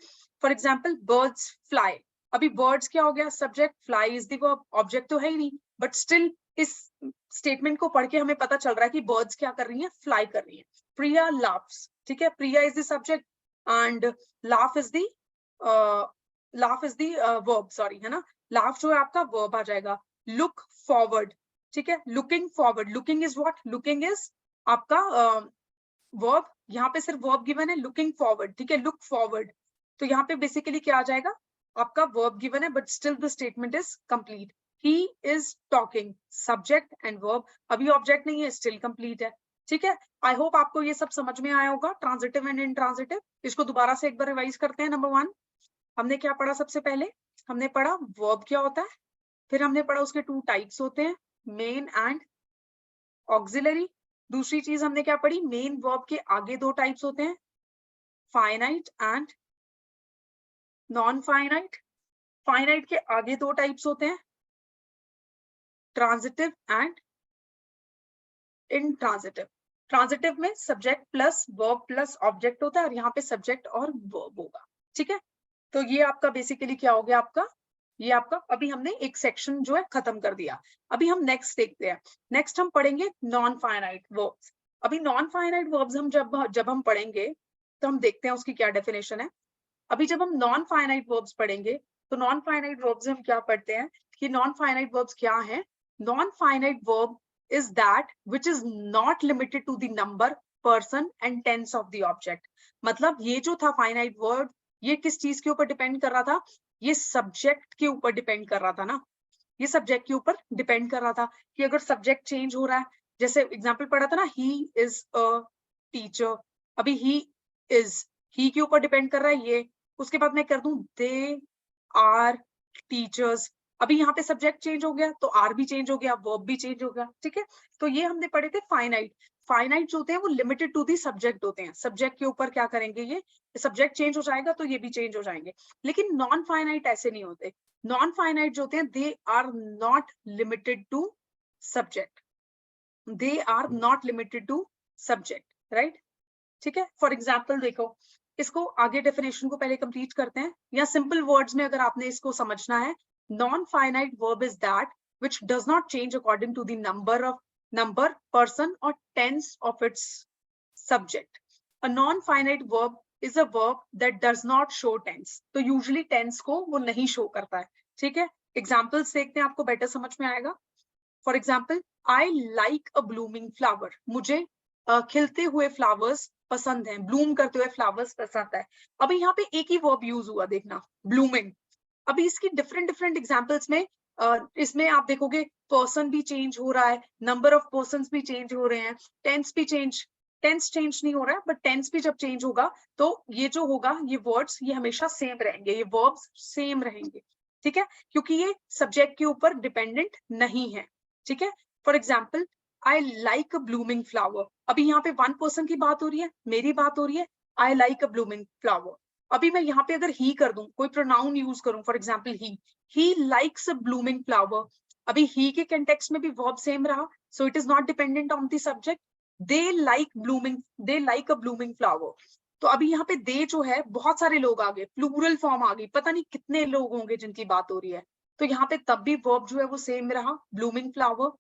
बर्ड्स फ्लाई, अभी बर्ड्स क्या हो गया subject, fly is the verb, object तो है ही नहीं, बट स्टिल इस स्टेटमेंट को पढ़ के हमें पता चल रहा है कि बर्ड्स क्या कर रही हैं, फ्लाई कर रही हैं। प्रिया लाफ्स, ठीक है, Priya is the subject and laugh is the verb, sorry, है ना, लाफ जो है आपका वर्ब आ जाएगा। लुक फॉरवर्ड, ठीक है, looking forward, looking is what, looking is आपका वर्ब, यहाँ पे सिर्फ वर्ब गिवन है, लुकिंग फॉरवर्ड, ठीक है, लुक फॉरवर्ड, तो यहाँ पे बेसिकली क्या आ जाएगा, आपका वर्ब गिवन है but still the statement is complete. He is talking, subject and verb, अभी ऑब्जेक्ट नहीं है, स्टिल कंप्लीट है, ठीक है। आई होप आपको ये सब समझ में आया होगा, ट्रांजिटिव एंड इंट्रांजिटिव। इसको दोबारा से एक बार रिवाइज करते हैं। नंबर 1 हमने क्या पढ़ा, सबसे पहले हमने पढ़ा वर्ब क्या होता है, फिर हमने पढ़ा उसके 2 टाइप्स होते हैं, मेन एंड ऑक्सिलरी। दूसरी चीज हमने क्या पढ़ी, मेन वर्ब के आगे 2 टाइप्स होते हैं, finite and non finite. Finite के आगे 2 टाइप्स होते हैं, ट्रांजिटिव एंड इंट्रांजिटिव। ट्रांजिटिव में subject plus verb plus object होता है और यहाँ पे सब्जेक्ट और वर्ब होगा, ठीक है। तो ये आपका बेसिकली क्या हो गया, आपका ये आपका अभी हमने एक सेक्शन जो है खत्म कर दिया। अभी हम नेक्स्ट देखते हैं, नेक्स्ट हम पढ़ेंगे नॉन फाइनाइट वर्ब्स। अभी नॉन फाइनाइट वर्ब्स हम जब हम पढ़ेंगे तो हम देखते हैं उसकी क्या डेफिनेशन है। अभी जब हम नॉन फाइनाइट वर्ब्स पढ़ेंगे तो नॉन फाइनाइट वर्ब्स हम क्या पढ़ते हैं कि नॉन फाइनाइट वर्ब्स क्या है। Non finite verb is that which is not limited to the number, person and tense of the object। मतलब ये जो था फाइनाइट वर्ड, ये किस चीज के ऊपर डिपेंड कर रहा था, ये सब्जेक्ट के ऊपर डिपेंड कर रहा था ना, ये सब्जेक्ट के ऊपर डिपेंड कर रहा था कि अगर सब्जेक्ट चेंज हो रहा है, जैसे एग्जांपल पढ़ा था ना, ही इज अ टीचर, अभी ही के ऊपर डिपेंड कर रहा है ये, उसके बाद मैं कर दूं दे आर टीचर्स, अभी यहाँ पे सब्जेक्ट चेंज हो गया तो आर भी चेंज हो गया, वर्ब भी चेंज हो गया, ठीक है। तो ये हमने पढ़े थे फाइनाइट। फाइनाइट जो होते हैं वो लिमिटेड टू दी सब्जेक्ट होते हैं, सब्जेक्ट के ऊपर क्या करेंगे, ये सब्जेक्ट चेंज हो जाएगा तो ये भी चेंज हो जाएंगे। लेकिन नॉन फाइनाइट ऐसे नहीं होते, नॉन फाइनाइट जो होते हैं they are not limited to subject, they are not limited to subject, right, ठीक है। फॉर एग्जाम्पल देखो, इसको आगे डेफिनेशन को पहले कंप्लीट करते हैं, या सिंपल वर्ड्स में अगर आपने इसको समझना है, non finite verb is that which does not change according to the number, person or tense of its subject। A non-finite verb is a verb that does not show tense। तो usually tense को वो नहीं show करता है, ठीक है। Examples देखते हैं, आपको better समझ में आएगा। For example, I like a blooming flower। मुझे खिलते हुए फ्लावर्स पसंद हैं, ब्लूम करते हुए फ्लावर्स पसंद है। अभी यहाँ पे एक ही वर्ब यूज हुआ, देखना, ब्लूमिंग। अभी इसकी डिफरेंट एग्जांपल्स में इसमें आप देखोगे पर्सन भी चेंज हो रहा है, नंबर ऑफ पर्सन्स भी चेंज हो रहे हैं, टेंस चेंज नहीं हो रहा है, बट टेंस भी जब चेंज होगा तो ये जो होगा, ये वर्ड्स ये हमेशा सेम रहेंगे, ये वर्ब्स सेम रहेंगे, ठीक है, क्योंकि ये सब्जेक्ट के ऊपर डिपेंडेंट नहीं है, ठीक है। For example, I like a blooming flower, अभी यहाँ पे 1 पर्सन की बात हो रही है, मेरी बात हो रही है, I like a blooming flower. अभी मैं यहाँ पे अगर ही कर दूं, कोई प्रोनाउन यूज करूं, for example he likes a blooming flower, अभी ही के कंटेक्स्ट में भी वर्ब सेम रहा, सो it is not dependent on the subject. They like a blooming flower, तो अभी यहाँ पे दे जो है, बहुत सारे लोग आ गए, प्लूरल फॉर्म आ गई, पता नहीं कितने लोग होंगे जिनकी बात हो रही है, तो यहाँ पे तब भी वर्ब जो है वो सेम रहा, ब्लूमिंग फ्लावर,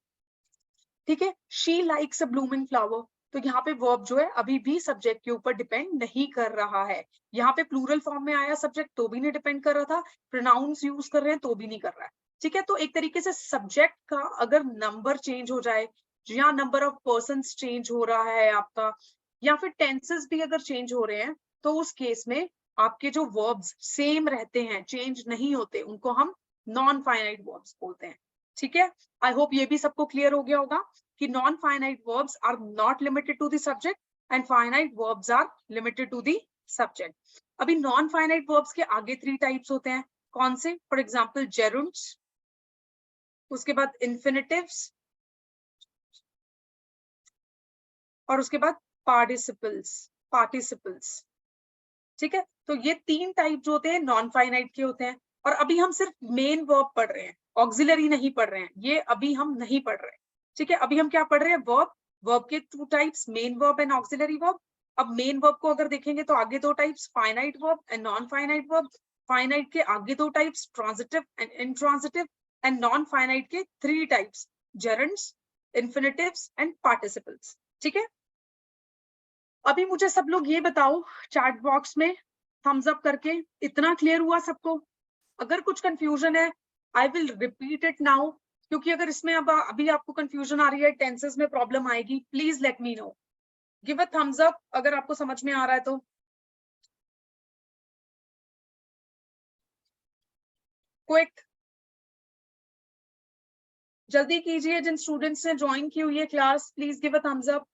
ठीक है। She likes a blooming flower, तो यहाँ पे वर्ब जो है अभी भी सब्जेक्ट के ऊपर डिपेंड नहीं कर रहा है, यहाँ पे प्लूरल फॉर्म में आया सब्जेक्ट तो भी नहीं डिपेंड कर रहा था, प्रोनाउंस यूज कर रहे हैं तो भी नहीं कर रहा है, ठीक है। तो एक तरीके से सब्जेक्ट का अगर नंबर चेंज हो जाए, या नंबर ऑफ पर्सन्स चेंज हो रहा है आपका, या फिर टेंसेस भी अगर चेंज हो रहे हैं, तो उस केस में आपके जो वर्ब्स सेम रहते हैं, चेंज नहीं होते, उनको हम नॉन फाइनाइट वर्ब्स बोलते हैं, ठीक है। आई होप ये भी सबको क्लियर हो गया होगा कि non finite verbs are not limited to the subject and finite verbs are limited to the subject. अभी नॉन फाइनाइट वर्ब्स के आगे 3 टाइप्स होते हैं, कौन से, फॉर एग्जांपल जेरुंड्स, उसके बाद इन्फिनिटिव्स, और उसके बाद पार्टिसिपल्स, ठीक है। तो ये 3 टाइप जो होते हैं नॉन फाइनाइट के होते हैं। और अभी हम सिर्फ मेन वर्ब पढ़ रहे हैं, ऑक्सिलरी नहीं पढ़ रहे हैं, ये अभी हम नहीं पढ़ रहे हैं, ठीक है। अभी हम क्या पढ़ रहे हैं, वर्ब, वर्ब के 2 types, main verb and auxiliary verb. अब मेन वर्ब को अगर देखेंगे तो आगे 2 types, finite verb and non finite verb. Finite के आगे 2 types, transitive and intransitive, and non finite के 3 टाइप्स, जेरेंड्स, इन्फिनिटिव्स एंड पार्टिसिपल्स, ठीक है। अभी मुझे सब लोग ये बताओ चैट बॉक्स में थम्स अप करके, इतना क्लियर हुआ सबको? अगर कुछ कंफ्यूजन है I will repeat it now, क्योंकि अगर इसमें अब अभी आपको कंफ्यूजन आ रही है, टेंसेस में प्रॉब्लम आएगी, please let me know, give a thumbs up अगर आपको समझ में आ रहा है तो। क्विक, जल्दी कीजिए, जिन स्टूडेंट्स ने ज्वाइन की हुई है class, please give a thumbs up.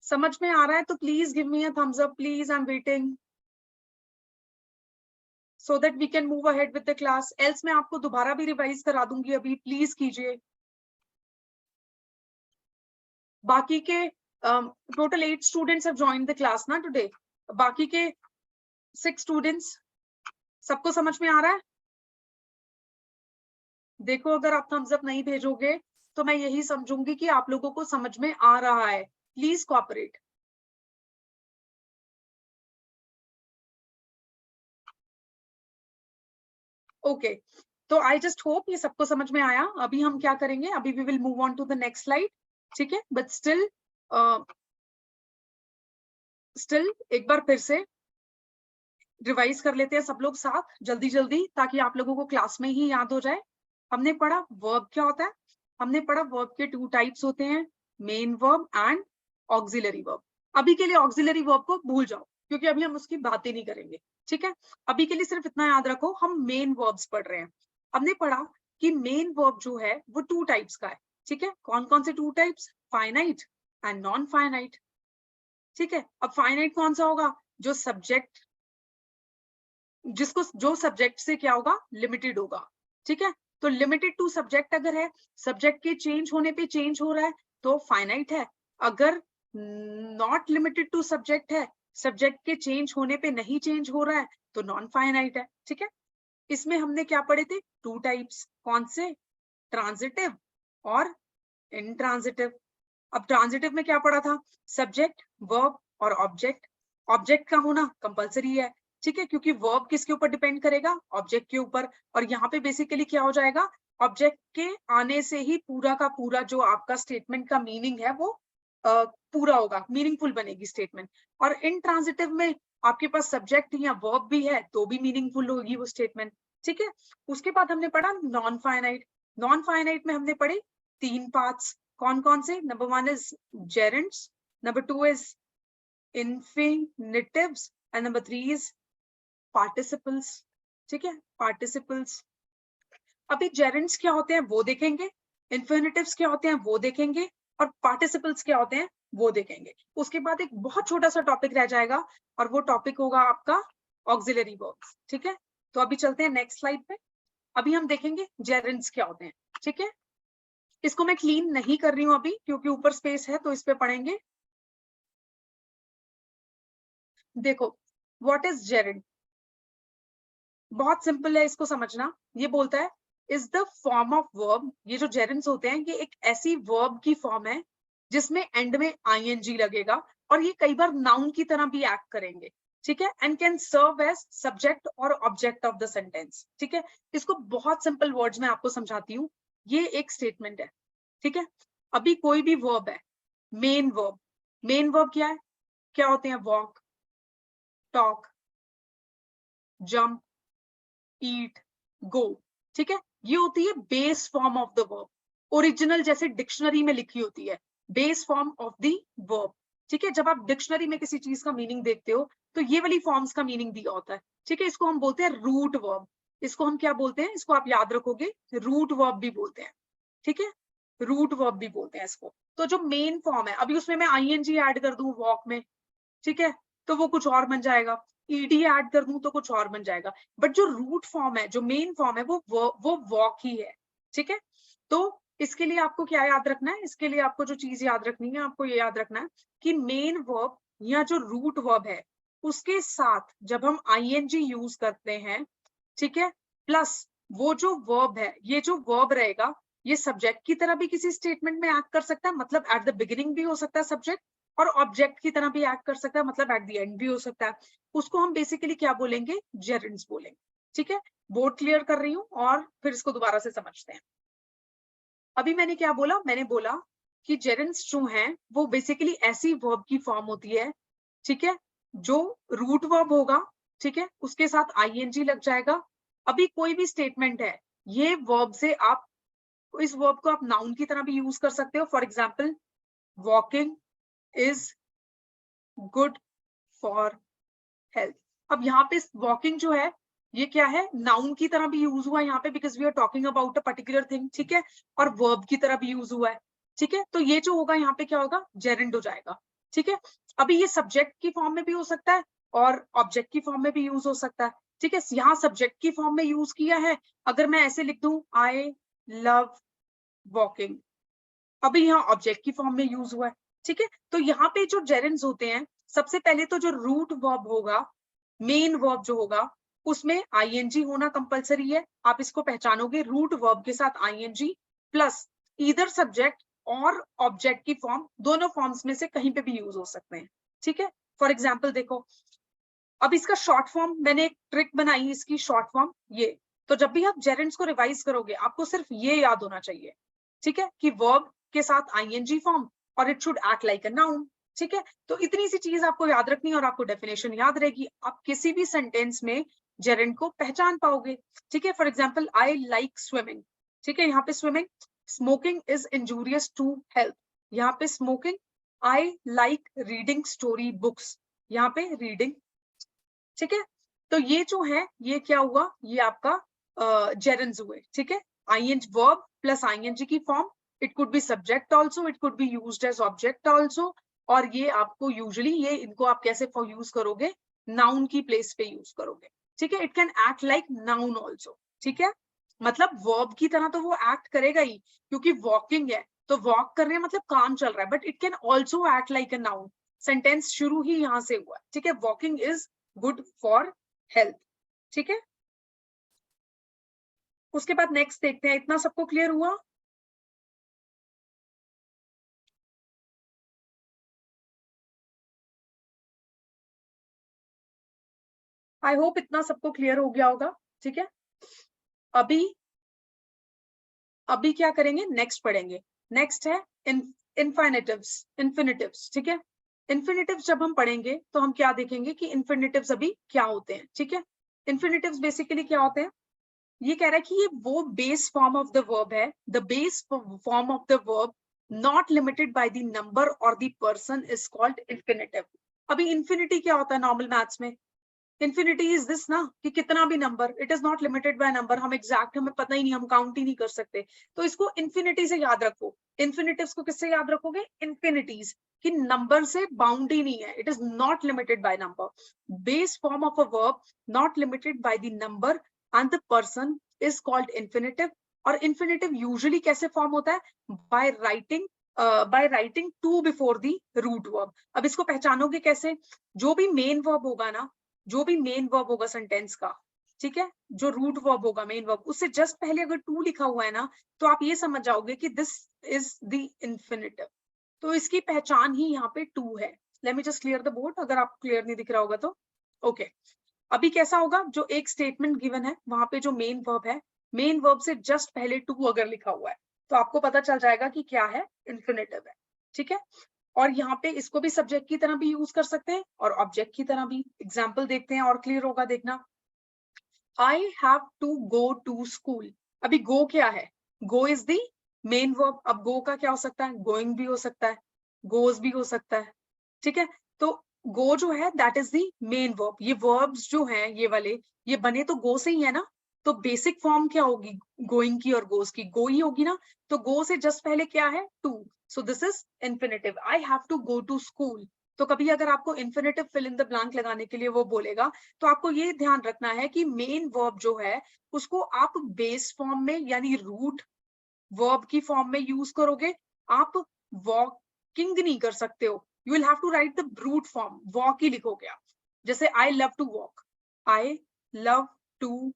समझ में आ रहा है तो please give me a thumbs up, please, I am waiting so that we can move ahead with the class, else मैं आपको दोबारा भी रिवाइज करा दूंगी, अभी प्लीज कीजिए। बाकी के total 8 students have joined the class ना टुडे, बाकी के 6 स्टूडेंट्स, सबको समझ में आ रहा है? देखो अगर आप थम्स अप नहीं भेजोगे तो मैं यही समझूंगी कि आप लोगों को समझ में आ रहा है, प्लीज कोऑपरेट। ओके, तो आई जस्ट होप ये सबको समझ में आया। अभी हम क्या करेंगे, अभी we will move on to the next slide, ठीक है। बट स्टिल एक बार फिर से रिवाइज कर लेते हैं सब लोग साथ जल्दी जल्दी, ताकि आप लोगों को क्लास में ही याद हो जाए। हमने पढ़ा वर्ब क्या होता है, हमने पढ़ा वर्ब के 2 टाइप्स होते हैं, main verb and auxiliary verb. अभी के लिए ऑक्सिलरी वर्ब को भूल जाओ, क्योंकि अभी हम उसकी बातें नहीं करेंगे, ठीक है। अभी के लिए सिर्फ इतना याद रखो, हम मेन वर्ब्स पढ़ रहे हैं। हमने पढ़ा कि मेन वर्ब जो है वो 2 टाइप्स का है, ठीक है। कौन कौन से 2 types, finite and non finite, ठीक है। अब फाइनाइट कौन सा होगा, जो सब्जेक्ट, जिसको, जो सब्जेक्ट से क्या होगा, लिमिटेड होगा, ठीक है। तो लिमिटेड टू सब्जेक्ट अगर है, सब्जेक्ट के चेंज होने पे चेंज हो रहा है तो फाइनाइट है। अगर नॉट लिमिटेड टू सब्जेक्ट है, सब्जेक्ट के चेंज होने पे नहीं चेंज हो रहा है तो नॉन फाइनाइट है, ठीक है। इसमें हमने क्या पढ़े थे, 2 टाइप्स, कौन से, ट्रांजिटिव और इंट्रांजिटिव। अब ट्रांजिटिव में क्या पढ़ा था, सब्जेक्ट, वर्ब और ऑब्जेक्ट। ऑब्जेक्ट का होना कंपलसरी है, ठीक है, क्योंकि वर्ब किसके ऊपर डिपेंड करेगा, ऑब्जेक्ट के ऊपर। और यहाँ पे बेसिकली क्या हो जाएगा, ऑब्जेक्ट के आने से ही पूरा का पूरा जो आपका स्टेटमेंट का मीनिंग है वो पूरा होगा, मीनिंगफुल बनेगी स्टेटमेंट। और इंट्रांजिटिव में आपके पास सब्जेक्ट या वर्ब भी है तो भी मीनिंगफुल होगी वो स्टेटमेंट, ठीक है। उसके बाद हमने पढ़ा नॉन फाइनाइट। नॉन फाइनाइट में हमने पढ़े 3 पार्ट्स, कौन कौन से, number 1 is gerunds, number 2 is infinitives and number 3 is participles, ठीक है, पार्टिसिपल्स। अभी जेरेंड्स क्या होते हैं वो देखेंगे, इन्फिनिटिव्स क्या होते हैं वो देखेंगे, और पार्टिसिपल्स क्या होते हैं वो देखेंगे। उसके बाद एक बहुत छोटा सा टॉपिक रह जाएगा और वो टॉपिक होगा आपका ऑक्सिलरी वर्ब्स, ठीक है। तो अभी चलते हैं नेक्स्ट स्लाइड पे। अभी हम देखेंगे जेरेंड्स क्या होते हैं, ठीक है। इसको मैं क्लीन नहीं कर रही हूँ अभी, क्योंकि ऊपर स्पेस है तो इस पे पढ़ेंगे। देखो, व्हाट इज जेरेंड, बहुत सिंपल है इसको समझना। ये बोलता है is the form of verb, ये जो जेरेंड्स होते हैं ये एक ऐसी वर्ब की फॉर्म है जिसमें एंड में आईएनजी लगेगा, और ये कई बार नाउन की तरह भी एक्ट करेंगे, ठीक है, and can serve as subject और ऑब्जेक्ट ऑफ द सेंटेंस, ठीक है। इसको बहुत सिंपल वर्ड्स में आपको समझाती हूँ। ये एक स्टेटमेंट है, ठीक है। अभी कोई भी वर्ब है, मेन वर्ब, मेन वर्ब क्या है, क्या होते हैं, वॉक, टॉक, जंप, ईट, गो, ठीक है। ये होती है base form of the verb, original जैसे डिक्शनरी में लिखी होती है, base form of the verb, ठीक है। जब आप डिक्शनरी में किसी चीज का मीनिंग देखते हो तो ये वाली फॉर्म्स का मीनिंग दिया होता है, ठीक है। इसको हम बोलते हैं रूट वर्ब, इसको हम क्या बोलते हैं, इसको आप याद रखोगे, रूट वर्ब भी बोलते हैं, ठीक है, रूट वर्ब भी बोलते हैं इसको। तो जो मेन फॉर्म है, अभी उसमें मैं आईएनजी ऐड कर दूं वॉक में, ठीक है, तो वो कुछ और बन जाएगा, ईडी ऐड कर दूं तो कुछ और बन जाएगा। बट जो रूट फॉर्म है, जो मेन फॉर्म है, वो वॉक ही है, ठीक है। तो इसके लिए आपको क्या याद रखना है, इसके लिए आपको जो चीज याद रखनी है, आपको ये याद रखना है कि मेन वर्ब या जो रूट वर्ब है उसके साथ जब हम आईएनजी यूज करते हैं, ठीक है, प्लस वो जो वर्ब है, ये जो वर्ब रहेगा ये सब्जेक्ट की तरह भी किसी स्टेटमेंट में एक्ट कर सकता है, मतलब एट द बिगिनिंग भी हो सकता है सब्जेक्ट, और ऑब्जेक्ट की तरह भी एक्ट कर सकता है, मतलब एट द एंड भी हो सकता है। उसको हम बेसिकली क्या बोलेंगे, जेरेंड्स बोलेंगे। ठीक है, बोर्ड क्लियर कर रही हूँ और फिर इसको दोबारा से समझते हैं। अभी मैंने क्या बोला, मैंने बोला कि जेरेंड्स जो हैं वो बेसिकली ऐसी वर्ब की फॉर्म होती है, ठीक है, जो रूट वर्ब होगा, ठीक है, उसके साथ आईएनजी लग जाएगा। अभी कोई भी स्टेटमेंट है, ये वर्ब से आप इस वर्ब को आप नाउन की तरह भी यूज कर सकते हो। For example, walking is good for health. अब यहाँ पे वॉकिंग जो है ये क्या है, नाउन की तरह भी यूज हुआ है यहाँ पे, because we are talking about a particular thing, ठीक है, और वर्ब की तरह भी यूज हुआ है, ठीक है। तो ये जो होगा यहाँ पे क्या होगा, जेरेंड हो जाएगा, ठीक है। अभी ये सब्जेक्ट की फॉर्म में भी हो सकता है और ऑब्जेक्ट की फॉर्म में भी यूज हो सकता है, ठीक है। यहाँ सब्जेक्ट की फॉर्म में यूज किया है, अगर मैं ऐसे लिख दूं, आई लव वॉकिंग, अभी यहाँ ऑब्जेक्ट की फॉर्म में यूज हुआ है, ठीक है। तो यहाँ पे जो जेरेंड्स होते हैं, सबसे पहले तो जो रूट वर्ब होगा, मेन वर्ब जो होगा, उसमें आईएनजी होना कंपलसरी है। आप इसको पहचानोगे, रूट वर्ब के साथ आईएनजी प्लस ईदर सब्जेक्ट और ऑब्जेक्ट की फॉर्म, दोनों फॉर्म्स में से कहीं पे भी यूज हो सकते हैं, ठीक है। फॉर एग्जाम्पल देखो, अब इसका शॉर्ट फॉर्म, मैंने एक ट्रिक बनाई इसकी शॉर्ट फॉर्म ये, तो जब भी आप जेरेंड्स को रिवाइज करोगे आपको सिर्फ ये याद होना चाहिए, ठीक है, कि वर्ब के साथ आईएनजी फॉर्म और it should act like a noun, ठीक है। तो इतनी सी चीज आपको याद रखनी है और आपको डेफिनेशन याद रहेगी, आप किसी भी सेंटेंस में जेरेंड को पहचान पाओगे, ठीक है। For example, I like swimming, ठीक है, यहाँ पे swimming, smoking is injurious to health, यहाँ पे smoking, I like reading story books, यहाँ पे रीडिंग, ठीक है। तो ये जो है ये क्या हुआ, ये आपका जेरेंड्स हुए, ठीक है। आईएनजी वर्ब प्लस आईएनजी की form, it could be subject also, it could be used as object also, और ये आपको यूजुअली ये इनको आप कैसे यूज करोगे, नाउन की प्लेस पे यूज करोगे, ठीक है। It can act like noun also, ठीक है, मतलब वर्ब की तरह तो वो एक्ट करेगा ही, क्योंकि वॉकिंग है तो वॉक कर रहे हैं मतलब काम चल रहा है, but it can also act like a noun, sentence शुरू ही यहाँ से हुआ, ठीक है। Walking is good for health, ठीक है। उसके बाद नेक्स्ट देखते हैं, इतना सबको क्लियर हुआ? आई होप इतना सबको क्लियर हो गया होगा, ठीक है। अभी अभी क्या करेंगे, नेक्स्ट पढ़ेंगे, नेक्स्ट है इनफिनिटिव्स, इन्फिनिटिव्स, ठीक है। इन्फिनिटिव्स जब हम पढ़ेंगे तो हम क्या देखेंगे कि इन्फिनिटिव्स अभी क्या होते हैं, ठीक है। इन्फिनिटिव्स बेसिकली क्या होते हैं, ये कह रहा है कि ये वो base form of the verb है, the base form of the verb not limited by the number और the person is called infinitive. अभी इन्फिनिटी क्या होता है नॉर्मल मैथ्स में, इन्फिनिटी इज दिस ना, कि कितना भी number, it is not limited by number, हम एग्जैक्ट, हमें पता ही नहीं, हम काउंट ही नहीं कर सकते, तो इसको इन्फिनिटी से याद रखो। इन्फिनिटिव्स को किससे याद रखोगे, इन्फिनिटीज, कि नंबर से बाउंड ही नहीं है, it is not limited by number, base form of a verb not limited by the number and the person is called infinitive. और इन्फिनिटिव यूजुअली कैसे फॉर्म होता है, by writing to before the root verb. अब इसको पहचानोगे कैसे, जो भी main verb होगा ना, जो भी मेन वर्ब होगा सेंटेंस का, ठीक है, जो रूट वर्ब होगा मेन वर्ब, उससे जस्ट पहले अगर टू लिखा हुआ है ना, तो आप ये समझ जाओगे कि दिस इज द इन्फिनिटिव, तो इसकी पहचान ही यहाँ पे टू है। Let me just clear the board, अगर आपको क्लियर नहीं दिख रहा होगा तो ओके। अभी कैसा होगा, जो एक स्टेटमेंट गिवन है वहां पे जो मेन वर्ब है, मेन वर्ब से जस्ट पहले टू अगर लिखा हुआ है तो आपको पता चल जाएगा कि क्या है, इन्फिनिटिव है, ठीक है। और यहाँ पे इसको भी सब्जेक्ट की तरह भी यूज कर सकते हैं और ऑब्जेक्ट की तरह भी। एग्जाम्पल देखते हैं और क्लियर होगा, देखना। I have to go to school, अभी गो क्या है, go is the main verb, अब गो का क्या हो सकता है, गोइंग भी हो सकता है, गोज भी हो सकता है, ठीक है। तो गो जो है that is the main verb, ये वर्ब्स जो हैं ये वाले, ये बने तो गो से ही है ना, तो बेसिक फॉर्म क्या होगी गोइंग की और गोज की, गो ही होगी ना, तो गो से जस्ट पहले क्या है, to, so this is infinitive, I have to go to school. तो कभी अगर आपको infinitive fill in the blank लगाने के लिए वो बोलेगा, तो आपको ये ध्यान रखना है कि मेन वर्ब जो है उसको आप बेस फॉर्म में यानी रूट वर्ब की फॉर्म में यूज करोगे। आप वॉकिंग नहीं कर सकते हो, you will have to write the brute form, walk ही लिखोगे आप। जैसे I love to walk, I love to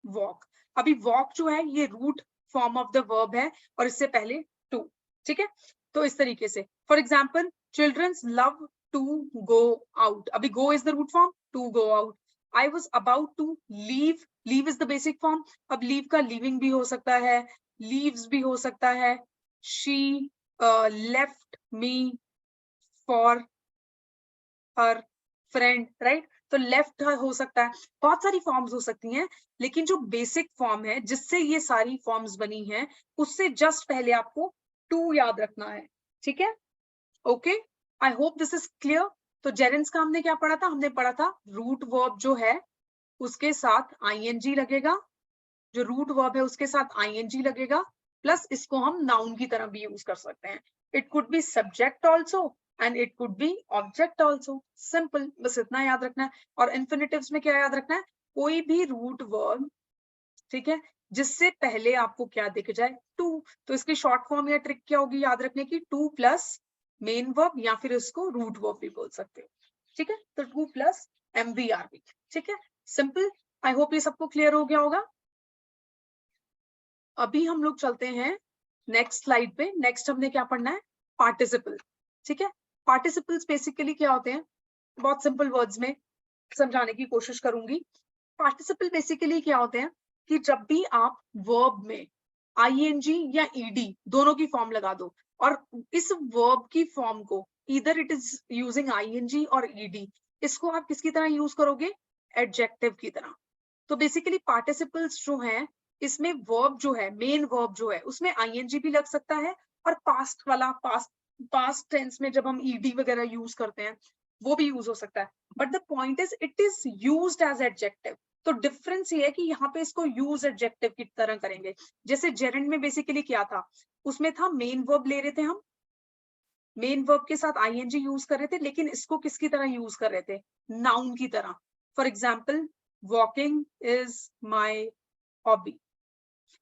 walk. अभी वॉक जो है ये root form of the verb है और इससे पहले टू, ठीक है। तो इस तरीके से for example childrens love to go out, अभी go is the root form, to go out. I was about to leave, leave is the basic form. अब लीव का लिविंग भी हो सकता है, लीव्स भी हो सकता है। She left me for her friend, right. तो लेफ्ट हो सकता है, बहुत सारी फॉर्म्स हो सकती हैं, लेकिन जो बेसिक फॉर्म है जिससे ये सारी फॉर्म्स बनी हैं उससे जस्ट पहले आपको टू याद रखना है, ठीक है। Okay, I hope this is clear. तो जेरेंस का हमने क्या पढ़ा था, हमने पढ़ा था रूट वर्ब जो है उसके साथ आईएनजी लगेगा, जो रूट वर्ब है उसके साथ आईएनजी लगेगा, प्लस इसको हम नाउन की तरह भी यूज कर सकते हैं। It could be subject also and it could B object also, simple, बस इतना याद रखना है। और इन्फिनिटिव्स में क्या याद रखना है, कोई भी रूट वर्ब, ठीक है, जिससे पहले आपको क्या दिख जाए, टू। तो इसकी शॉर्ट फॉर्म या ट्रिक क्या होगी याद रखने की, टू प्लस मेन वर्ब, या फिर इसको रूट वर्ब भी बोल सकते हो, ठीक है। तो टू प्लस MVRB, ठीक है, सिंपल। आई होप ये सबको क्लियर हो गया होगा। अभी हम लोग चलते हैं नेक्स्ट स्लाइड पे। नेक्स्ट हमने क्या पढ़ना है, पार्टिसिपल, ठीक है। पार्टिसिपल्स बेसिकली क्या होते हैं, बहुत सिंपल वर्ड्स में समझाने की कोशिश करूंगी। पार्टिसिपल बेसिकली क्या होते हैं कि जब भी आप वर्ब में आईएनजी या ईडी दोनों की फॉर्म लगा दो, और इस वर्ब की फॉर्म को इधर इट इज यूजिंग आईएनजी और ईडी, इसको आप किसकी तरह यूज करोगे, एडजेक्टिव की तरह। तो बेसिकली पार्टिसिपल्स जो हैं इसमें वर्ब जो है, मेन वर्ब जो है उसमें आईएनजी भी लग सकता है, और पास्ट वाला, पास्ट टेंस में जब हम ईडी वगैरह यूज करते हैं वो भी यूज हो सकता है। But the point is it is used as adjective. तो डिफरेंस ये है कि यहाँ पे इसको यूज एडजेक्टिव की तरह करेंगे। जैसे जेरेंड में बेसिकली क्या था, उसमें था मेन वर्ब ले रहे थे हम, मेन वर्ब के साथ आईएनजी यूज कर रहे थे, लेकिन इसको किसकी तरह यूज कर रहे थे, नाउन की तरह। For example walking is my hobby,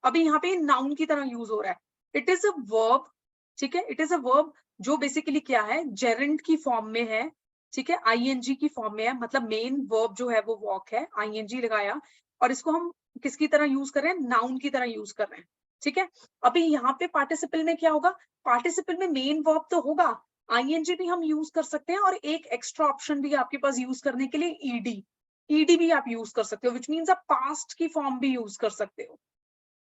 अभी यहाँ पे नाउन की तरह यूज हो रहा है, इट इज अ वर्ब, ठीक है, इट इज अ वर्ब जो बेसिकली क्या है, जेरेंड की फॉर्म में है, ठीक है, आईएनजी की फॉर्म में है, मतलब मेन वर्ब जो है वो वॉक है, आईएनजी लगाया, और इसको हम किसकी तरह यूज कर रहे हैं, नाउन की तरह यूज कर रहे हैं, ठीक है। अभी यहाँ पे पार्टिसिपल में क्या होगा, पार्टिसिपल में मेन वर्ब तो होगा, आईएनजी भी हम यूज कर सकते हैं, और एक एक्स्ट्रा ऑप्शन भी आपके पास यूज करने के लिए ईडी, ईडी भी आप यूज कर सकते हो, विच मीन्स आप पास्ट की फॉर्म भी यूज कर सकते हो,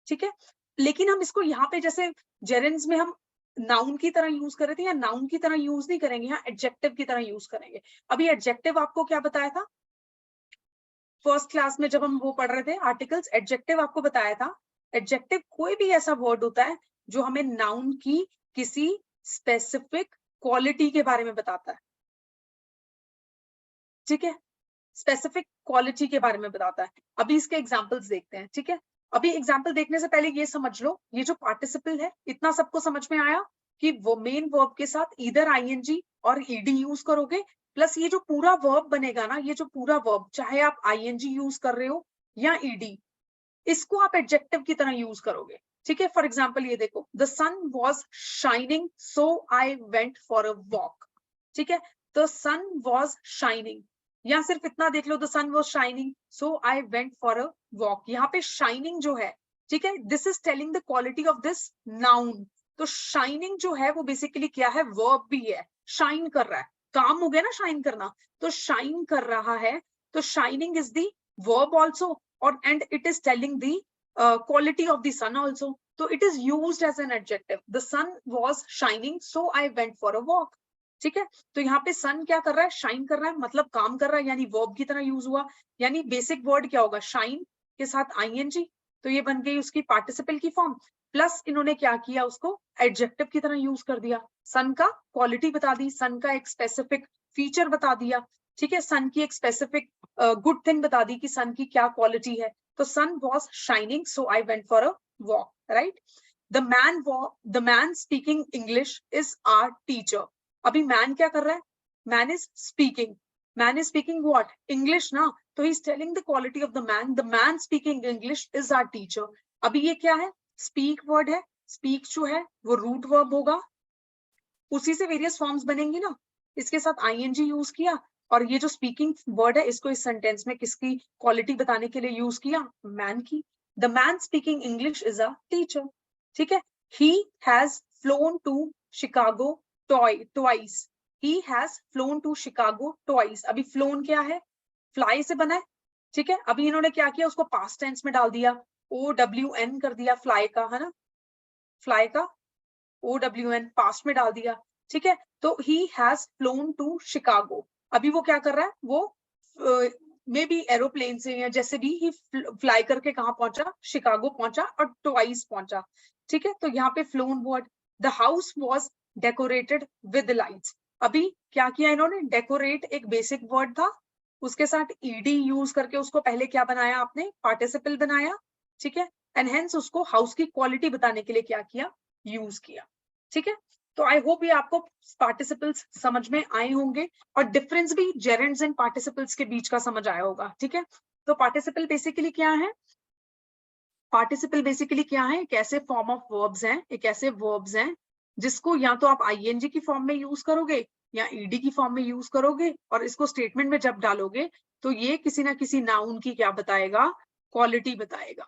ठीक है। लेकिन हम इसको यहाँ पे जैसे जेरेंस में हम नाउन की तरह यूज कर रहे थे, या नाउन की तरह यूज नहीं करेंगे, यहाँ एडजेक्टिव की तरह यूज करेंगे। अभी एडजेक्टिव आपको क्या बताया था फर्स्ट क्लास में जब हम वो पढ़ रहे थे आर्टिकल्स, एडजेक्टिव आपको बताया था, एडजेक्टिव कोई भी ऐसा वर्ड होता है जो हमें नाउन की किसी स्पेसिफिक क्वालिटी के बारे में बताता है, ठीक है, स्पेसिफिक क्वालिटी के बारे में बताता है। अभी इसके एग्जाम्पल्स देखते हैं, ठीक है। अभी एग्जाम्पल देखने से पहले ये समझ लो, ये जो पार्टिसिपल है इतना सबको समझ में आया कि वो मेन वर्ब के साथ इधर आईएनजी और ईडी यूज करोगे, प्लस ये जो पूरा वर्ब बनेगा ना, ये जो पूरा वर्ब चाहे आप आईएनजी यूज कर रहे हो या ईडी, इसको आप एडजेक्टिव की तरह यूज करोगे, ठीक है। फॉर एग्जाम्पल ये देखो, the sun was shining so I went for a walk, ठीक है। द सन वॉज शाइनिंग, या सिर्फ इतना देख लो, the sun was shining so I went for a walk. यहाँ पे शाइनिंग जो है, ठीक है, this is telling the quality of this noun. तो शाइनिंग जो है वो बेसिकली क्या है, वर्ब भी है, शाइन कर रहा है, काम हो गया ना शाइन करना, तो शाइन कर रहा है, तो shining is the verb also, और and it is telling the quality of the sun also, so it is used as an adjective. The sun was shining so I went for a walk, ठीक है। तो यहाँ पे सन क्या कर रहा है, शाइन कर रहा है, मतलब काम कर रहा है, यानी वर्ब की तरह यूज हुआ, यानी बेसिक वर्ड क्या होगा, शाइन के साथ आईएनजी, तो ये बन गई उसकी पार्टिसिपल की फॉर्म, प्लस इन्होंने क्या किया, उसको एडजेक्टिव की तरह यूज कर दिया, सन का क्वालिटी बता दी, सन का एक स्पेसिफिक फीचर बता दिया, ठीक है, सन की एक स्पेसिफिक गुड थिंग बता दी कि सन की क्या क्वालिटी है। तो sun was shining so I went for a walk, right. The man speaking English is our teacher. अभी मैन क्या कर रहा है, man is speaking what, English ना, तो he is telling the quality of the man speaking English is our teacher. अभी ये क्या है, स्पीक वर्ड है, स्पीक जो है वो रूट वर्ब होगा, उसी से वेरियस फॉर्म्स बनेंगी ना, इसके साथ आईएनजी यूज किया, और ये जो स्पीकिंग वर्ड है इसको इस सेंटेंस में किसकी क्वालिटी बताने के लिए यूज किया, मैन की। The man speaking English is a teacher, ठीक है। He has flown to Chicago twice, he has flown to Chicago twice. अभी फ्लोन क्या है, फ्लाई से बना है, ठीक है। अभी इन्होंने क्या किया, उसको पास्ट टेंस में डाल दिया, OWN कर दिया फ्लाई का, है ना, फ्लाई का OWN पास्ट में डाल दिया, ठीक है। तो he has flown to Chicago, अभी वो क्या कर रहा है, वो मे बी एरोप्लेन से या जैसे भी ही फ्लाई करके कहाँ पहुंचा, शिकागो पहुंचा और ट्वाइस पहुंचा, ठीक है। तो यहाँ पे phloem word. The house was decorated with lights, अभी क्या किया इन्होंने, डेकोरेट एक बेसिक वर्ड था, उसके साथ ईडी यूज करके उसको पहले क्या बनाया आपने, पार्टिसिपल बनाया, ठीक है। एंड हेंस उसको हाउस की क्वालिटी बताने के लिए क्या किया, यूज किया, ठीक है। तो आई होप ये आपको पार्टिसिपल्स समझ में आए होंगे, और डिफरेंस भी जेरेंड्स एंड पार्टिसिपल्स के बीच का समझ आया होगा, ठीक है। तो पार्टिसिपल बेसिकली क्या है, पार्टिसिपल बेसिकली क्या है, एक ऐसे फॉर्म ऑफ वर्ब्स हैं, एक ऐसे वर्ब्स हैं जिसको या तो आप आईएनजी की फॉर्म में यूज करोगे या ईडी की फॉर्म में यूज करोगे, और इसको स्टेटमेंट में जब डालोगे तो ये किसी ना किसी नाउन की क्या बताएगा, क्वालिटी बताएगा।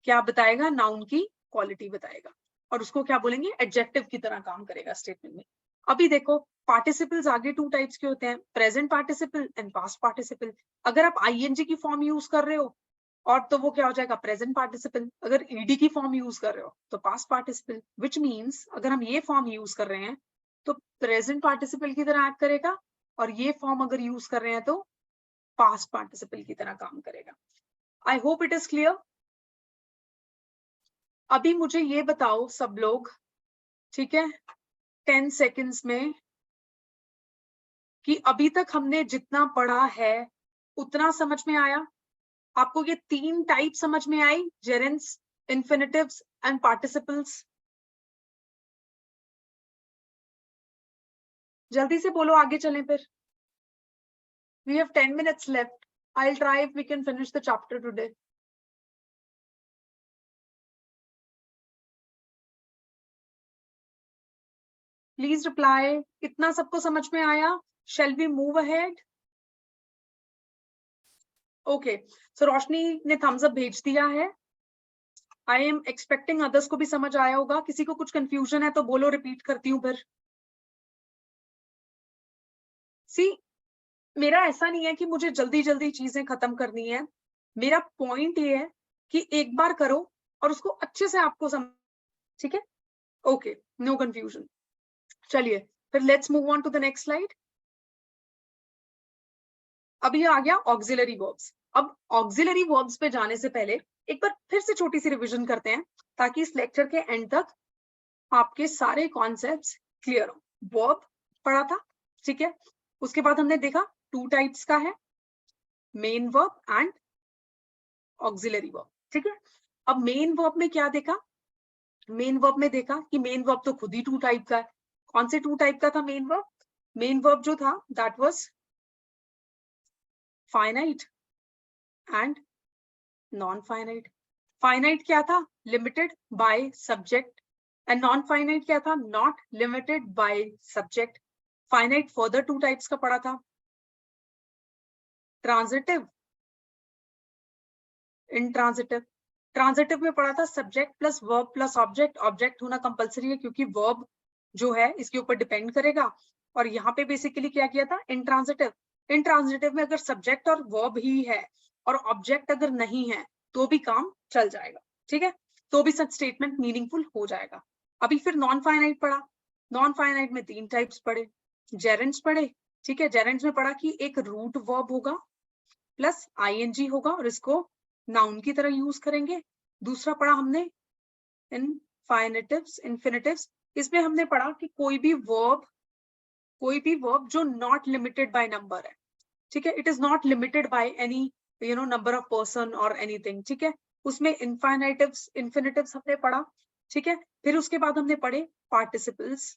क्या बताएगा, नाउन की क्वालिटी बताएगा, और उसको क्या बोलेंगे, एडजेक्टिव की तरह काम करेगा स्टेटमेंट में। अभी देखो पार्टिसिपल्स आगे टू टाइप्स के होते हैं, present participle and past participle. अगर आप आईएनजी की फॉर्म यूज कर रहे हो और तो वो क्या हो जाएगा, प्रेजेंट पार्टिसिपल। अगर ईडी की फॉर्म यूज कर रहे हो तो पास्ट पार्टिसिपल, विच मीन्स अगर हम ये फॉर्म यूज कर रहे हैं तो प्रेजेंट पार्टिसिपल की तरह एक्ट करेगा, और ये फॉर्म अगर यूज कर रहे हैं तो पास्ट पार्टिसिपल की तरह काम करेगा। I hope it is clear. अभी मुझे ये बताओ सब लोग, ठीक है, 10 सेकेंड्स में, कि अभी तक हमने जितना पढ़ा है उतना समझ में आया? आपको ये 3 टाइप समझ में आई, जेरेंड्स, इन्फिनिटिव्स एंड पार्टिसिपल्स? जल्दी से बोलो, आगे चलें फिर। We have 10 minutes left. I'll try if we can finish the chapter today. Please reply. इतना सबको समझ में आया? Shall we move ahead? Okay. So रोशनी ने thumbs up भेज दिया है. I am expecting others को भी समझ आया होगा. किसी को कुछ confusion है तो बोलो, repeat करती हूँ फिर. See, मेरा ऐसा नहीं है कि मुझे जल्दी जल्दी चीजें खत्म करनी है. मेरा पॉइंट ये है कि एक बार करो और उसको अच्छे से आपको समझ, ठीक है? Okay, no confusion. चलिए फिर let's move on to the next slide. अब ये आ गया ऑक्सिलरी वर्ब्स. अब ऑक्सिलरी वर्ब्स पे जाने से पहले एक बार फिर से छोटी सी रिवीजन करते हैं, ताकि इस लेक्चर के एंड तक आपके सारे कॉन्सेप्ट्स क्लियर हो. वर्ब पढ़ा था, ठीक है. उसके बाद हमने देखा 2 टाइप्स का है, main verb and auxiliary verb, ठीक है. अब मेन वर्ब में क्या देखा, मेन वर्ब में देखा कि मेन वर्ब तो खुद ही 2 टाइप का है. कौन से 2 टाइप का था मेन वर्ब? मेन वर्ब जो था that was finite and non finite. Finite क्या था? Limited by subject. And non finite क्या था? Not limited by subject. Finite further 2 types का पड़ा था, ट्रांजिटिव, इंट्रांजिटिव. ट्रांजिटिव में पड़ा था subject plus verb plus object. Object होना कंपलसरी है क्योंकि वर्ब जो है इसके ऊपर डिपेंड करेगा. और यहाँ पे बेसिकली क्या किया था, इंट्रांजिटिव. इंट्रांजिटिव में अगर सब्जेक्ट और वर्ब ही है और ऑब्जेक्ट अगर नहीं है तो भी काम चल जाएगा, ठीक है, तो भी सच स्टेटमेंट मीनिंगफुल हो जाएगा. अभी फिर नॉन फाइनाइट पढ़ा. नॉन फाइनाइट में 3 टाइप्स पढ़े, जेरेंड्स पढ़े, ठीक है. जेरेंड्स में पढ़ा कि एक रूट वर्ब होगा प्लस आईएनजी होगा और इसको नाउन की तरह यूज करेंगे. दूसरा पढ़ा हमने इनफिनिटिव्स. इनफिनिटिव्स इसमें हमने पढ़ा कि कोई भी वर्ब जो नॉट लिमिटेड बाय नंबर है, ठीक है, it is not limited by any number of person और एनीथिंग, ठीक है, उसमें इनफिनिटिव्स हमने पढ़ा, ठीक है. फिर उसके बाद हमने पढ़े पार्टिसिपल्स.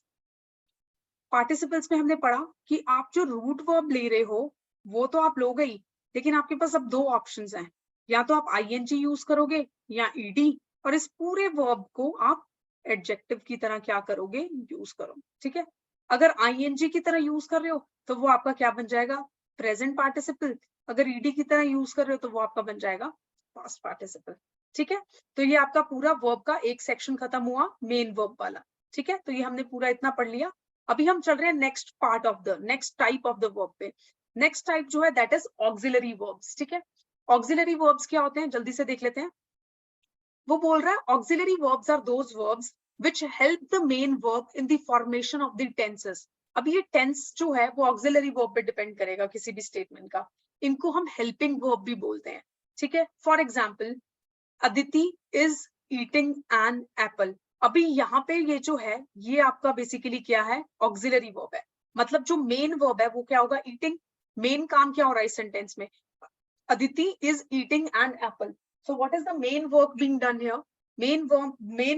पार्टिसिपल्स में हमने पढ़ा कि आप जो रूट वर्ब ले रहे हो वो तो आप लोगे ही, लेकिन आपके पास अब 2 ऑप्शंस हैं, या तो आप आईएनजी यूज करोगे या ईडी, और इस पूरे वर्ब को आप एडजेक्टिव की तरह क्या करोगे, यूज करो, ठीक है. अगर आईएनजी की तरह यूज कर रहे हो तो वो आपका क्या बन जाएगा, प्रेजेंट पार्टिसिपल। अगर ईडी की तरह यूज कर रहे हो तो वो आपका बन जाएगा पास्ट पार्टिसिपल। ठीक है, तो ये आपका पूरा वर्ब का एक सेक्शन खत्म हुआ, मेन वर्ब वाला। ठीक है, तो ये हमने पूरा इतना पढ़ लिया। अभी हम चल रहे हैं next part of the next type of the verb पे। नेक्स्ट टाइप जो है दैट इज ऑक्सिलरी वर्ब्स। ठीक है, ऑक्सिलरी वर्ब्स क्या होते हैं, जल्दी से देख लेते हैं। वो बोल रहा है auxiliary verbs are those verbs which help the main verb in the formation of the tenses। अब ये टेंस जो है वो ऑक्सिलरी वर्ब पे डिपेंड करेगा किसी भी स्टेटमेंट का। इनको हम हेल्पिंग वर्ब भी बोलते हैं। ठीक है, for example Aditi is eating an apple. अभी यहाँ पे ये जो है ये आपका बेसिकली क्या है, ऑक्सिलरी वर्ब है। मतलब जो मेन वर्ब है वो क्या होगा, ईटिंग। मेन काम क्या हो रहा है इस सेंटेंस में, Aditi is eating an apple. So what is the main work being done here? Main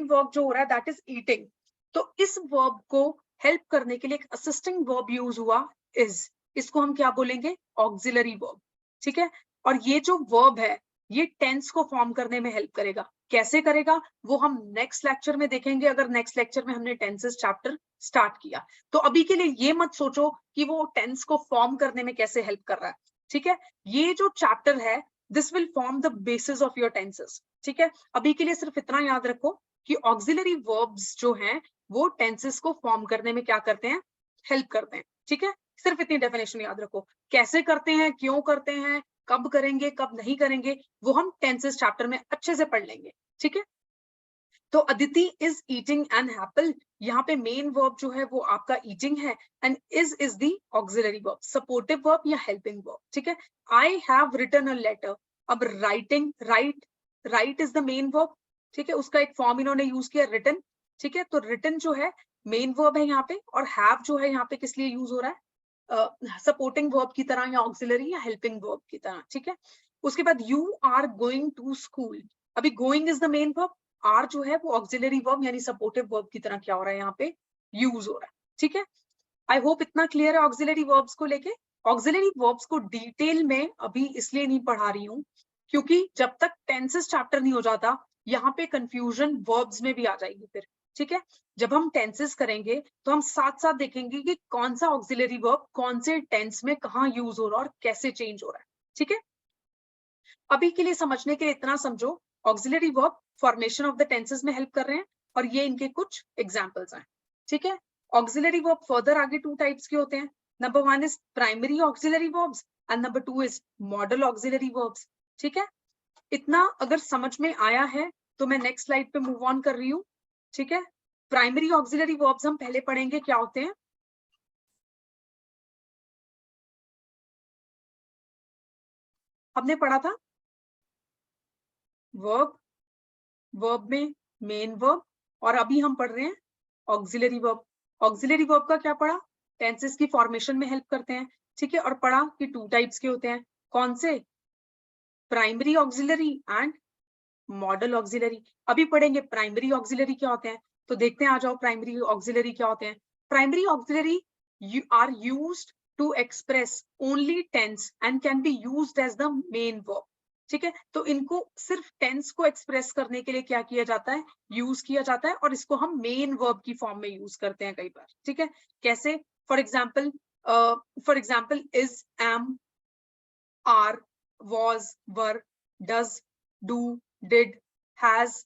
work जो हो रहा है that is eating। तो इस verb को help करने के लिए एक assisting verb use हुआ is। इसको हम क्या बोलेंगे, auxiliary verb। ठीक है, और ये जो verb है ये tense को form करने में help करेगा। कैसे करेगा वो हम नेक्स्ट लेक्चर में देखेंगे, अगर नेक्स्ट लेक्चर में हमने टेंसेस चैप्टर स्टार्ट किया तो। अभी के लिए ये मत सोचो कि वो टेंस को फॉर्म करने में कैसे हेल्प कर रहा है। ठीक है, ये जो चैप्टर है this will form the basis of your tenses. ठीक है, अभी के लिए सिर्फ इतना याद रखो कि ऑक्सिलरी वर्ब्स जो हैं वो टेंसेस को फॉर्म करने में क्या करते हैं, हेल्प करते हैं। ठीक है, सिर्फ इतनी डेफिनेशन याद रखो। कैसे करते हैं, क्यों करते हैं, कब करेंगे, कब नहीं करेंगे, वो हम टेंसेस चैप्टर में अच्छे से पढ़ लेंगे। ठीक है, तो Aditi is eating an apple, यहाँ पे मेन वर्ब जो है वो आपका ईटिंग है and is the auxiliary verb, supportive verb या हेल्पिंग वर्ब। ठीक है, I have written a letter. अब writing, write is the main verb. ठीक है, उसका एक फॉर्म इन्होंने यूज किया रिटन। ठीक है, तो रिटन जो है मेन वर्ब है यहाँ पे, और हैव जो है यहाँ पे किस लिए यूज हो रहा है, सपोर्टिंग वर्ब की तरह या ऑक्सिलरी या हेल्पिंग वर्ब की तरह। ठीक है, उसके बाद you are going to school. अभी going is the main verb, are जो है वो ऑक्सिलरी वर्ब यानी सपोर्टिव वर्ब की तरह क्या हो रहा है यहाँ पे, यूज हो रहा है। ठीक है, आई होप इतना क्लियर है ऑक्सिलरी वर्ब्स को लेके। ऑक्सिलरी वर्ब्स को डिटेल में अभी इसलिए नहीं पढ़ा रही हूँ क्योंकि जब तक टेंसेस चैप्टर नहीं हो जाता यहाँ पे कंफ्यूजन वर्ब्स में भी आ जाएगी फिर। ठीक है, जब हम टेंसेस करेंगे तो हम साथ साथ देखेंगे कि कौन सा ऑक्सिलरी वर्ब कौन से टेंस में कहाँ यूज हो रहा है और कैसे चेंज हो रहा है। ठीक है, अभी के लिए समझने के लिए इतना समझो, auxiliary verb formation of the tenses में हेल्प कर रहे हैं और ये इनके कुछ एग्जांपल्स हैं। ठीक है, ऑक्सिलरी वर्ब फर्दर आगे टू टाइप्स के होते हैं। Number one is primary auxiliary verbs and number two is model auxiliary verbs. ठीक है, इतना अगर समझ में आया है तो मैं नेक्स्ट स्लाइड पे मूव ऑन कर रही हूँ। ठीक है, प्राइमरी ऑक्सिलरी वर्ब्स हम पहले पढ़ेंगे क्या होते हैं। हमने पढ़ा था वर्ब, वर्ब में मेन वर्ब, और अभी हम पढ़ रहे हैं ऑक्सिलरी वर्ब। ऑक्सिलरी वर्ब का क्या पढ़ा, टेंसेस की फॉर्मेशन में हेल्प करते हैं। ठीक है, और पढ़ा कि टू टाइप्स के होते हैं, कौन से, primary auxiliary and model auxiliary. अभी पढ़ेंगे प्राइमरी ऑक्सिलरी क्या होते हैं, तो देखते हैं, आ जाओ प्राइमरी ऑक्सिलरी क्या होते हैं। Primary auxiliary are used to express only tense and can be used as the main verb. ठीक है, तो इनको सिर्फ टेंस को एक्सप्रेस करने के लिए क्या किया जाता है, यूज किया जाता है, और इसको हम मेन वर्ब की फॉर्म में यूज करते हैं कई बार। ठीक है, कैसे, for example is, am, are, was, were, does, do, did, has,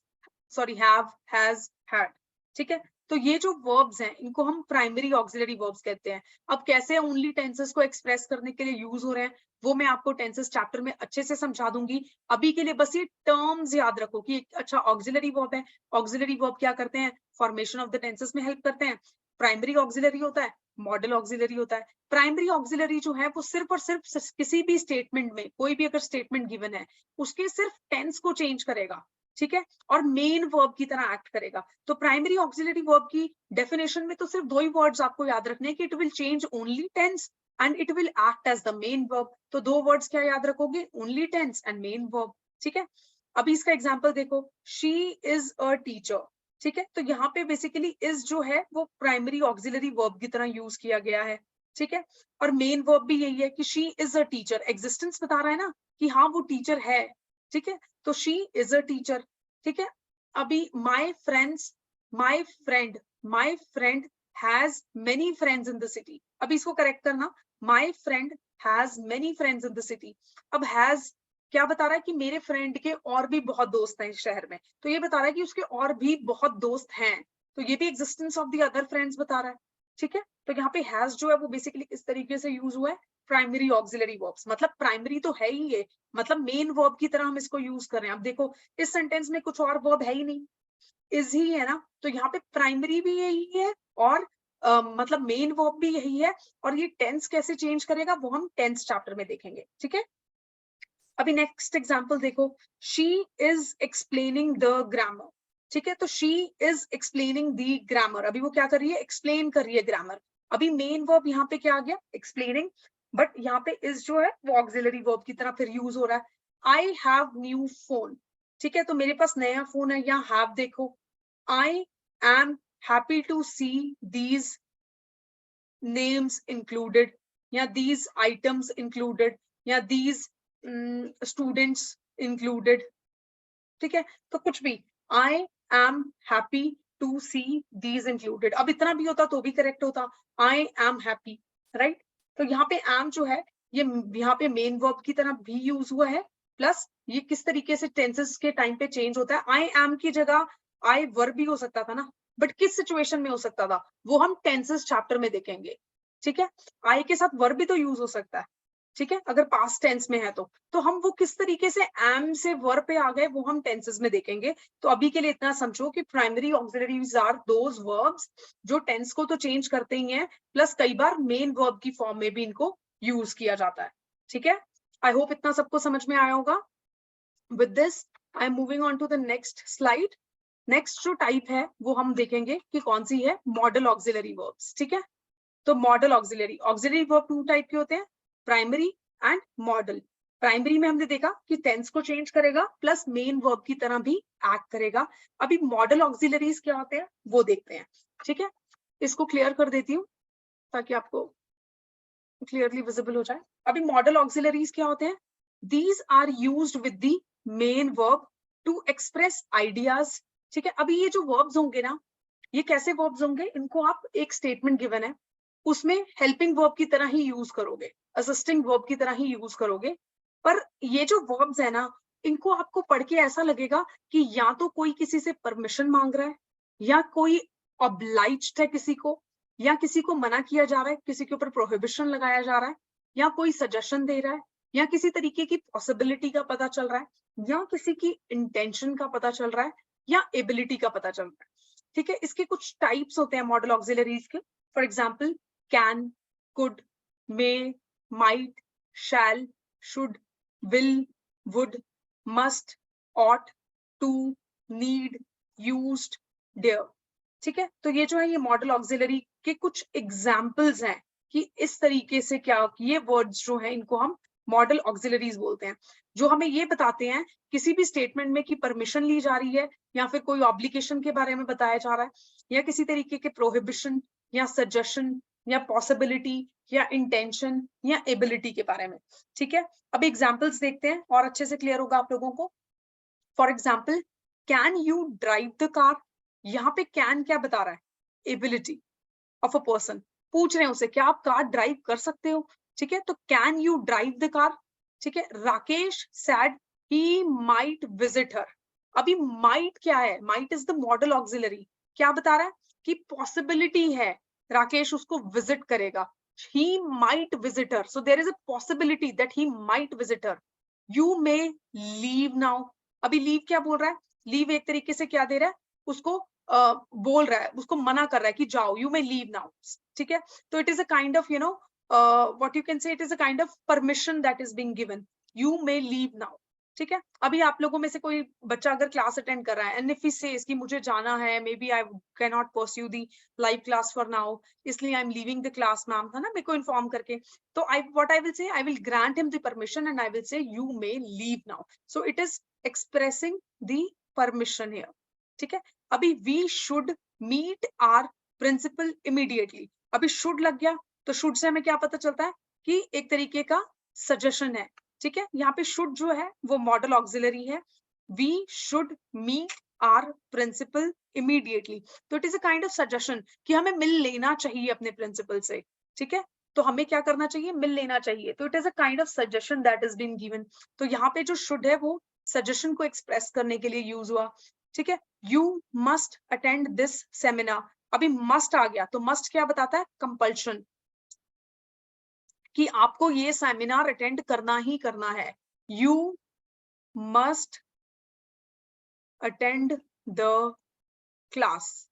has, had। ठीक है, तो ये जो verbs हैं इनको हम प्राइमरी ऑक्सिलरी verbs कहते हैं। अब कैसे ओनली टेंसेस को एक्सप्रेस करने के लिए यूज हो रहे हैं वो मैं आपको टेंसेस चैप्टर में अच्छे से समझा दूंगी। अभी के लिए बस ये टर्म्स याद रखो कि अच्छा ऑक्सिलरी वर्ब है, ऑक्सिलरी वर्ब क्या करते हैं, फॉर्मेशन ऑफ द टेंसेस में हेल्प करते हैं। प्राइमरी ऑक्सिलरी होता है, मॉडल ऑक्सिलरी होता है। प्राइमरी ऑक्सिलरी जो है वो सिर्फ और सिर्फ किसी भी स्टेटमेंट में, कोई भी अगर स्टेटमेंट गिवन है उसके सिर्फ टेंस को चेंज करेगा। ठीक है, और मेन वर्ब की तरह एक्ट करेगा। तो प्राइमरी ऑक्सिलरी वर्ब की डेफिनेशन में तो सिर्फ दो ही वर्ड्स आपको याद रखने हैं कि it will change only tense and it will act as the main verb. तो दो वर्ड्स क्या याद रखोगे, only tense and main verb. ठीक है, अभी इसका एग्जाम्पल देखो, शी इज अ टीचर। ठीक है, तो यहाँ पे बेसिकली इज जो है वो प्राइमरी ऑक्सिलरी वर्ब की तरह यूज किया गया है। ठीक है, और मेन वर्ब भी यही है कि she is a teacher, existence बता रहा है ना कि हाँ वो टीचर है। ठीक है, तो शी इज अ टीचर। ठीक है, अभी my friend has many friends in the city. अभी इसको करेक्ट करना, my friend has many friends in the city. अब हैज क्या बता रहा है कि मेरे फ्रेंड के और भी बहुत दोस्त हैं इस शहर में, तो ये बता रहा है कि उसके और भी बहुत दोस्त हैं, तो ये भी existence of the other friends बता रहा है। ठीक है, तो यहाँ पे हैज जो है वो बेसिकली इस तरीके से यूज हुआ है, प्राइमरी ऑक्सिलरी वर्ब्स, मतलब प्राइमरी तो है ही ये, मतलब मेन वर्ब की तरह हम इसको यूज कर रहे हैं। अब देखो इस सेंटेंस में कुछ और वर्ब है ही नहीं, इज ही है ना, तो यहाँ पे प्राइमरी भी यही है और मतलब मेन वर्ब भी यही है। और ये टेंस कैसे चेंज करेगा वो हम टेंस चैप्टर में देखेंगे। ठीक है, अभी नेक्स्ट एग्जांपल देखो, she is explaining the grammar. ठीक है, तो she is explaining the grammar, अभी वो क्या कर रही है, एक्सप्लेन कर रही है ग्रामर। अभी मेन वर्ब यहाँ पे क्या आ गया, एक्सप्लेनिंग, बट यहाँ पे इज जो है वो ऑक्सिलरी वर्ब की तरह फिर यूज हो रहा है। I have new phone. ठीक है, तो मेरे पास नया फोन है, यहाँ हैव देखो, I am happy to see these names included, या these items included, या these students included। ठीक है, तो कुछ भी, I am happy to see these included, अब इतना भी होता तो भी करेक्ट होता, I am happy, राइट। तो यहाँ पे am जो है ये यहाँ पे मेन वर्ब की तरह भी यूज हुआ है, प्लस ये किस तरीके से टेंसेस के टाइम पे चेंज होता है। I am की जगह I वर्ब भी हो सकता था ना, बट किस सिचुएशन में हो सकता था वो हम टेंसेस चैप्टर में देखेंगे। ठीक है, आई के साथ वर्ब भी तो यूज हो सकता है। ठीक है, अगर पास्ट टेंस में है तो हम वो किस तरीके से एम से वर्ब पे आ गए वो हम टेंसेस में देखेंगे। तो अभी के लिए इतना समझो कि primary auxiliaries are those verbs जो टेंस को तो चेंज करते ही हैं, प्लस कई बार मेन वर्ब की फॉर्म में भी इनको यूज किया जाता है। ठीक है, आई होप इतना सबको समझ में आया होगा। With this I am moving on to the next slide. Next जो टाइप है वो हम देखेंगे कि कौन सी है, मॉडल ऑक्सिलरी वर्ब्स। ठीक है, तो modal auxiliary verb two type के होते हैं, प्राइमरी एंड मॉडल। प्राइमरी में हमने देखा कि टेंस को चेंज करेगा प्लस मेन वर्ब की तरह भी एक्ट करेगा। अभी मॉडल ऑक्सिलरीज क्या होते हैं वो देखते हैं। ठीक है, इसको क्लियर कर देती हूँ ताकि आपको क्लियरली विजिबल हो जाए। अभी मॉडल ऑक्सिलरीज क्या होते हैं, these are used with the main verb to express ideas. ठीक है, अभी ये जो वर्ब्स होंगे ना, ये कैसे वर्ब्स होंगे, इनको आप एक स्टेटमेंट गिवन है उसमें हेल्पिंग वर्ब की तरह ही यूज करोगे, असिस्टिंग वर्ब की तरह ही यूज करोगे। पर ये जो वर्ब्स है ना, इनको आपको पढ़ के ऐसा लगेगा कि या तो कोई किसी से परमिशन मांग रहा है, या कोई ऑब्लाइज्ड है किसी को, या किसी को मना किया जा रहा है, किसी के ऊपर प्रोहिबिशन लगाया जा रहा है, या कोई सजेशन दे रहा है, या किसी तरीके की पॉसिबिलिटी का पता चल रहा है, या किसी की इंटेंशन का पता चल रहा है, या एबिलिटी का पता चल रहा है। ठीक है, इसके कुछ टाइप्स होते हैं मॉडल ऑक्सिलरीज के। For example can, could, may, might, shall, should, will, would, must, ought, to, need, used, dare। ठीक है, तो ये जो है ये मॉडल ऑक्सिलरी के कुछ एग्जाम्पल्स हैं कि इस तरीके से क्या ये वर्ड्स जो है इनको हम मॉडल ऑक्सिलरीज बोलते हैं, जो हमें ये बताते हैं किसी भी स्टेटमेंट में कि परमिशन ली जा रही है, या फिर कोई ऑब्लिगेशन के बारे में बताया जा रहा है, या किसी तरीके के प्रोहिबिशन या सजेशन या पॉसिबिलिटी या इंटेंशन या एबिलिटी के बारे में। ठीक है, अब एग्जाम्पल्स देखते हैं और अच्छे से क्लियर होगा आप लोगों को। For example, can you drive the car, यहाँ पे कैन क्या बता रहा है, एबिलिटी ऑफ अ पर्सन, पूछ रहे हैं उसे क्या आप कार ड्राइव कर सकते हो। ठीक है, तो can you drive the car. ठीक है, Rakesh sad he might visit her. अभी माइट क्या है, might is the model auxiliary, क्या बता रहा है कि पॉसिबिलिटी है राकेश उसको विजिट करेगा, he might visit her, so there is a possibility that he might visit her। you may leave now, अभी लीव क्या बोल रहा है, लीव एक तरीके से क्या दे रहा है उसको, बोल रहा है, उसको मना कर रहा है कि जाओ, you may leave now। ठीक है, तो it is a kind of what you can say, it is a kind of permission that is being given, you may leave now। ठीक है, अभी आप लोगों में से कोई बच्चा अगर क्लास अटेंड कर रहा है एंड इफ ही सेज कि मुझे जाना है, maybe I can not pursue the live class for now, इसलिए I am leaving the class ma'am, है ना, मेरे को इन्फॉर्म करके, तो I what I will say, I will grant him the permission and I will say you may leave now. So it is expressing the permission here. ठीक है, अभी we should meet our principal immediately, अभी should लग गया, तो should say हमें क्या पता चलता है कि एक तरीके का सजेशन है। ठीक है, यहाँ पे शुड जो है वो मॉडल ऑक्सिलरी है, we should meet our principal immediately. तो it is a kind of suggestion कि हमें मिल लेना चाहिए अपने प्रिंसिपल से, ठीक है, तो हमें क्या करना चाहिए, मिल लेना चाहिए. तो it is a kind of suggestion that is been given. तो यहाँ पे जो शुड है वो सजेशन को एक्सप्रेस करने के लिए यूज हुआ, ठीक है. You must attend this seminar. अभी मस्ट आ गया, तो मस्ट क्या बताता है, कंपल्शन, कि आपको ये सेमिनार अटेंड करना ही करना है. You must attend the class,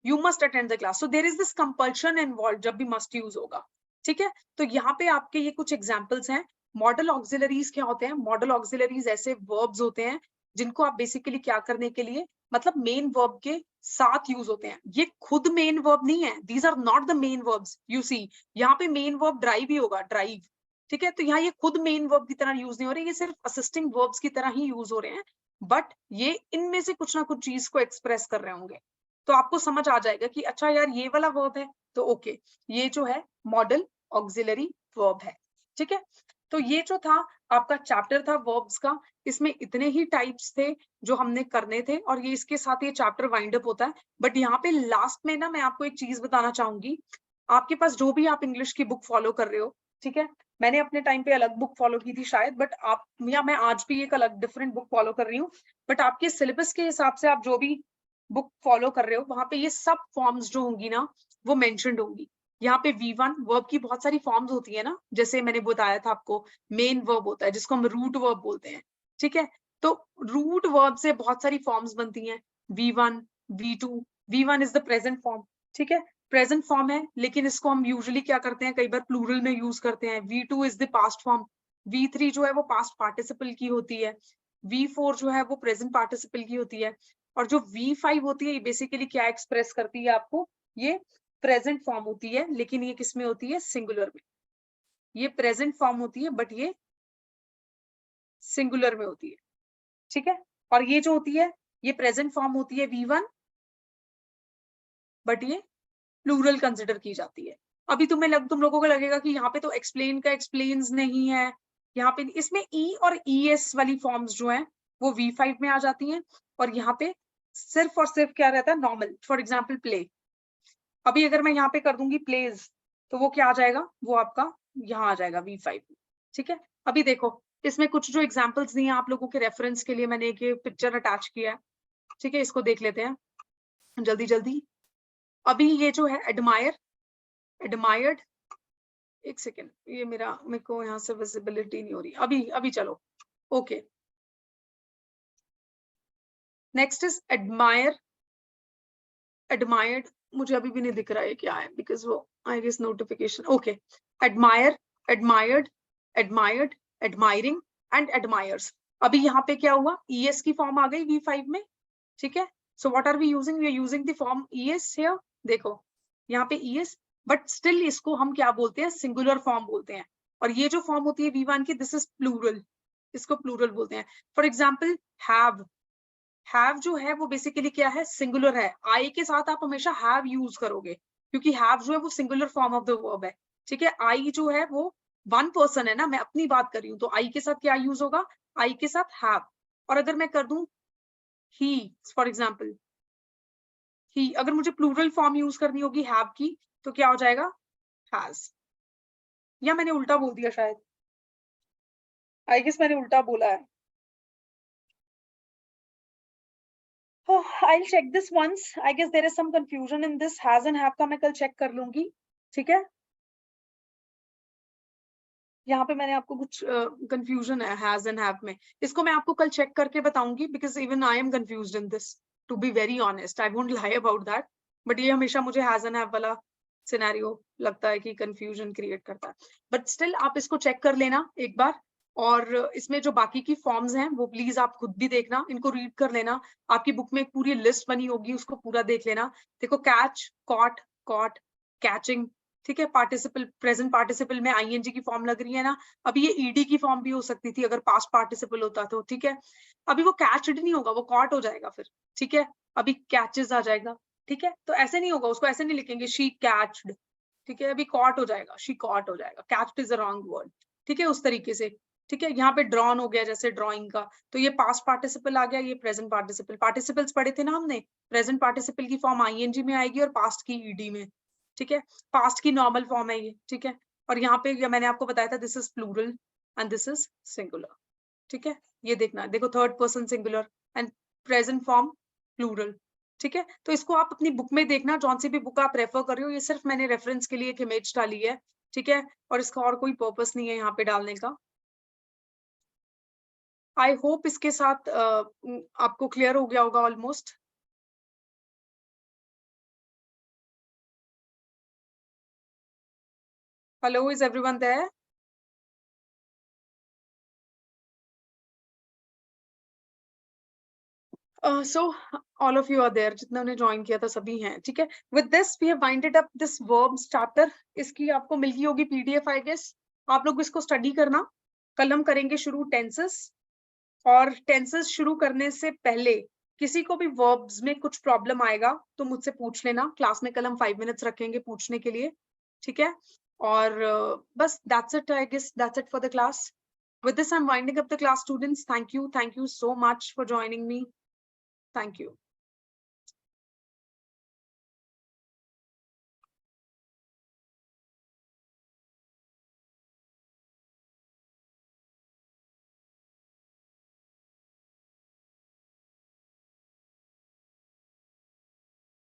you must attend the class. So there is this compulsion involve जब भी मस्ट यूज होगा, ठीक है. तो यहाँ पे आपके ये कुछ एग्जाम्पल्स हैं. मॉडल ऑक्सिलरीज क्या होते हैं, मॉडल ऑक्सिलरीज ऐसे वर्ब्स होते हैं जिनको आप बेसिकली क्या करने के लिए, मतलब मेन वर्ब के साथ यूज होते हैं. ये खुद मेन वर्ब नहीं है, these are not the main verbs. You see यहाँ पे मेन वर्ब ड्राइव ही होगा, ड्राइव, ठीक है. तो यहाँ ये खुद मेन वर्ब की तरह यूज नहीं हो रहे, ये सिर्फ असिस्टिंग वर्ब्स की तरह ही यूज हो रहे हैं, बट ये इनमें से कुछ ना कुछ चीज को एक्सप्रेस कर रहे होंगे. तो आपको समझ आ जाएगा कि अच्छा यार ये वाला वर्ब है, तो ओके, ये जो है मॉडल ऑक्सिलरी वर्ब है, ठीक है. तो ये जो था आपका चैप्टर था वर्ब्स का, इसमें इतने ही टाइप्स थे जो हमने करने थे, और ये इसके साथ ये चैप्टर वाइंड अप होता है. बट यहाँ पे लास्ट में ना मैं आपको एक चीज बताना चाहूंगी. आपके पास जो भी आप इंग्लिश की बुक फॉलो कर रहे हो, ठीक है, मैंने अपने टाइम पे अलग बुक फॉलो की थी शायद, बट आप या मैं आज भी एक अलग डिफरेंट बुक फॉलो कर रही हूँ, बट आपके सिलेबस के हिसाब से आप जो भी बुक फॉलो कर रहे हो वहां पे ये सब फॉर्म्स जो होंगी ना वो मेंशन्ड होंगी. यहाँ पे V1 वर्ब की बहुत सारी फॉर्म्स होती है ना, जैसे मैंने बताया था आपको, मेन वर्ब होता है जिसको हम रूट वर्ब बोलते हैं, ठीक है. तो रूट वर्ब से बहुत सारी फॉर्म्स बनती हैं, V1, V2. V1 is the present form, ठीक है, प्रेजेंट फॉर्म है, लेकिन इसको हम यूजुअली क्या करते हैं, कई बार प्लूरल में यूज करते हैं. V2 is the past form. V3 जो है वो पास्ट पार्टिसिपल की होती है. V4 जो है वो प्रेजेंट पार्टिसिपल की होती है. और जो V5 होती है ये बेसिकली क्या एक्सप्रेस करती है आपको, ये प्रेजेंट फॉर्म होती है, लेकिन ये किसमें होती है, सिंगुलर में. ये प्रेजेंट फॉर्म होती है बट ये सिंगुलर में होती है, ठीक है. और ये जो होती है ये प्रेजेंट फॉर्म होती है V1, बट ये प्लूरल कंसिडर की जाती है. अभी तुम लोगों को लगेगा कि यहाँ पे तो एक्सप्लेन का एक्सप्लेन्स नहीं है, यहाँ पे इसमें E और ES वाली फॉर्म्स जो है वो V5 में आ जाती हैं, और यहाँ पे सिर्फ और सिर्फ क्या रहता है, नॉर्मल. For example play. अभी अगर मैं यहाँ पे कर दूंगी प्लेज, तो वो क्या आ जाएगा, वो आपका यहाँ आ जाएगा V5, ठीक है. अभी देखो इसमें कुछ जो एग्जाम्पल्स दिए हैं आप लोगों के रेफरेंस के लिए, मैंने एक पिक्चर अटैच किया है, ठीक है, इसको देख लेते हैं जल्दी जल्दी. अभी ये जो है एडमायर, एडमायर्ड, एक सेकेंड, ये मेरे को यहाँ से विजिबिलिटी नहीं हो रही अभी. अभी चलो, okay. Next is admire, admired मुझे अभी भी नहीं दिख रहा है क्या है, बिकॉज वो I guess notification. Okay, admire, admired, admired, admiring and admirers. अभी यहाँ पे क्या हुआ, ES की फॉर्म आ गई V5 में, ठीक है. So what are we using, we are using the form ES here. देखो यहाँ पे ES, बट स्टिल इसको हम क्या बोलते हैं, सिंगुलर फॉर्म बोलते हैं. और ये जो फॉर्म होती है V1 की, दिस इज प्लूरल, इसको प्लूरल बोलते हैं. फॉर एग्जाम्पल हैव, हैव जो है वो बेसिकली क्या है, सिंगुलर है. आई के साथ आप हमेशा हैव यूज करोगे, क्योंकि हैव जो है वो singular form of the verb है, ठीक है. आई जो है वो वन पर्सन है ना, मैं अपनी बात कर रही हूँ, तो आई के साथ क्या यूज होगा, आई के साथ हैव. और अगर मैं कर दूं ही, फॉर एग्जाम्पल ही, अगर मुझे प्लूरल फॉर्म यूज करनी होगी हैव की, तो क्या हो जाएगा, हैज. या मैंने उल्टा बोल दिया शायद, आई गेस मैंने उल्टा बोला है. Oh, I'll check this once. I guess there is some confusion in this. Has and have का मैं कल चेक कर लूंगी, ठीक है. यहाँ पे मैंने आपको कुछ कंफ्यूजन है हैज एंड हैव में, इसको मैं आपको कल चेक करके बताऊंगी, because even I am confused in this, to be very honest. I won't lie about that, but ये हमेशा मुझे हैज एंड हैव वाला सिनेरियो लगता है कि कंफ्यूजन क्रिएट करता है. बट स्टिल आप इसको चेक कर लेना एक बार, और इसमें जो बाकी की फॉर्म्स हैं वो प्लीज आप खुद भी देखना, इनको रीड कर लेना. आपकी बुक में एक पूरी लिस्ट बनी होगी, उसको पूरा देख लेना. देखो कैच, कॉट, कॉट, कैचिंग, ठीक है. पार्टिसिपल, प्रेजेंट पार्टिसिपल में ING की फॉर्म लग रही है ना, अभी ये ED की फॉर्म भी हो सकती थी अगर पास्ट पार्टिसिपल होता तो, ठीक है. अभी वो कैचड नहीं होगा, वो कॉट हो जाएगा फिर, ठीक है. अभी कैचेस आ जाएगा, ठीक है. तो ऐसे नहीं होगा, उसको ऐसे नहीं लिखेंगे शी कैच्ड, ठीक है. अभी कॉट हो जाएगा, शी कॉट हो जाएगा, catched is a wrong word, ठीक है, उस तरीके से. ठीक है, यहाँ पे ड्रॉन हो गया जैसे ड्राइंग का, तो ये पास्ट पार्टिसिपल आ गया, ये प्रेजेंट पार्टिसिपल। पार्टिसिपल्स पढ़े थे ना हमने, प्रेजेंट पार्टिसिपल की फॉर्म आईएनजी में आएगी और पास्ट की ईडी में। ठीक है, पास्ट की नॉर्मल फॉर्म है ये। ठीक है, और यहाँ पे मैंने आपको बताया था this is plural and this is singular. ठीक है, ये देखना, देखो third person singular and present form plural. ठीक है, तो इसको आप अपनी बुक में देखना, जौन सी भी बुक आप रेफर कर रहे हो, ये सिर्फ मैंने रेफरेंस के लिए एक इमेज डाली है। ठीक है, और इसका और कोई पर्पस नहीं है यहाँ पे डालने का। आई होप इसके साथ आपको क्लियर हो गया होगा almost. Hello, is everyone there? So all of you are there, जितने ने ज्वाइन किया था सभी हैं। ठीक है, with this we have winded up this verb starter। इसकी आपको मिल गई होगी पीडीएफ आई गेस। आप लोग इसको स्टडी करना। कल हम करेंगे शुरू टेंसेस, और टेंसेस शुरू करने से पहले किसी को भी वर्ब्स में कुछ प्रॉब्लम आएगा तो मुझसे पूछ लेना। क्लास में कल हम 5 मिनट्स रखेंगे पूछने के लिए। ठीक है, और बस that's it, I guess that's it for the class. With this I'm winding up the class, students. Thank you so much for joining me. Thank you.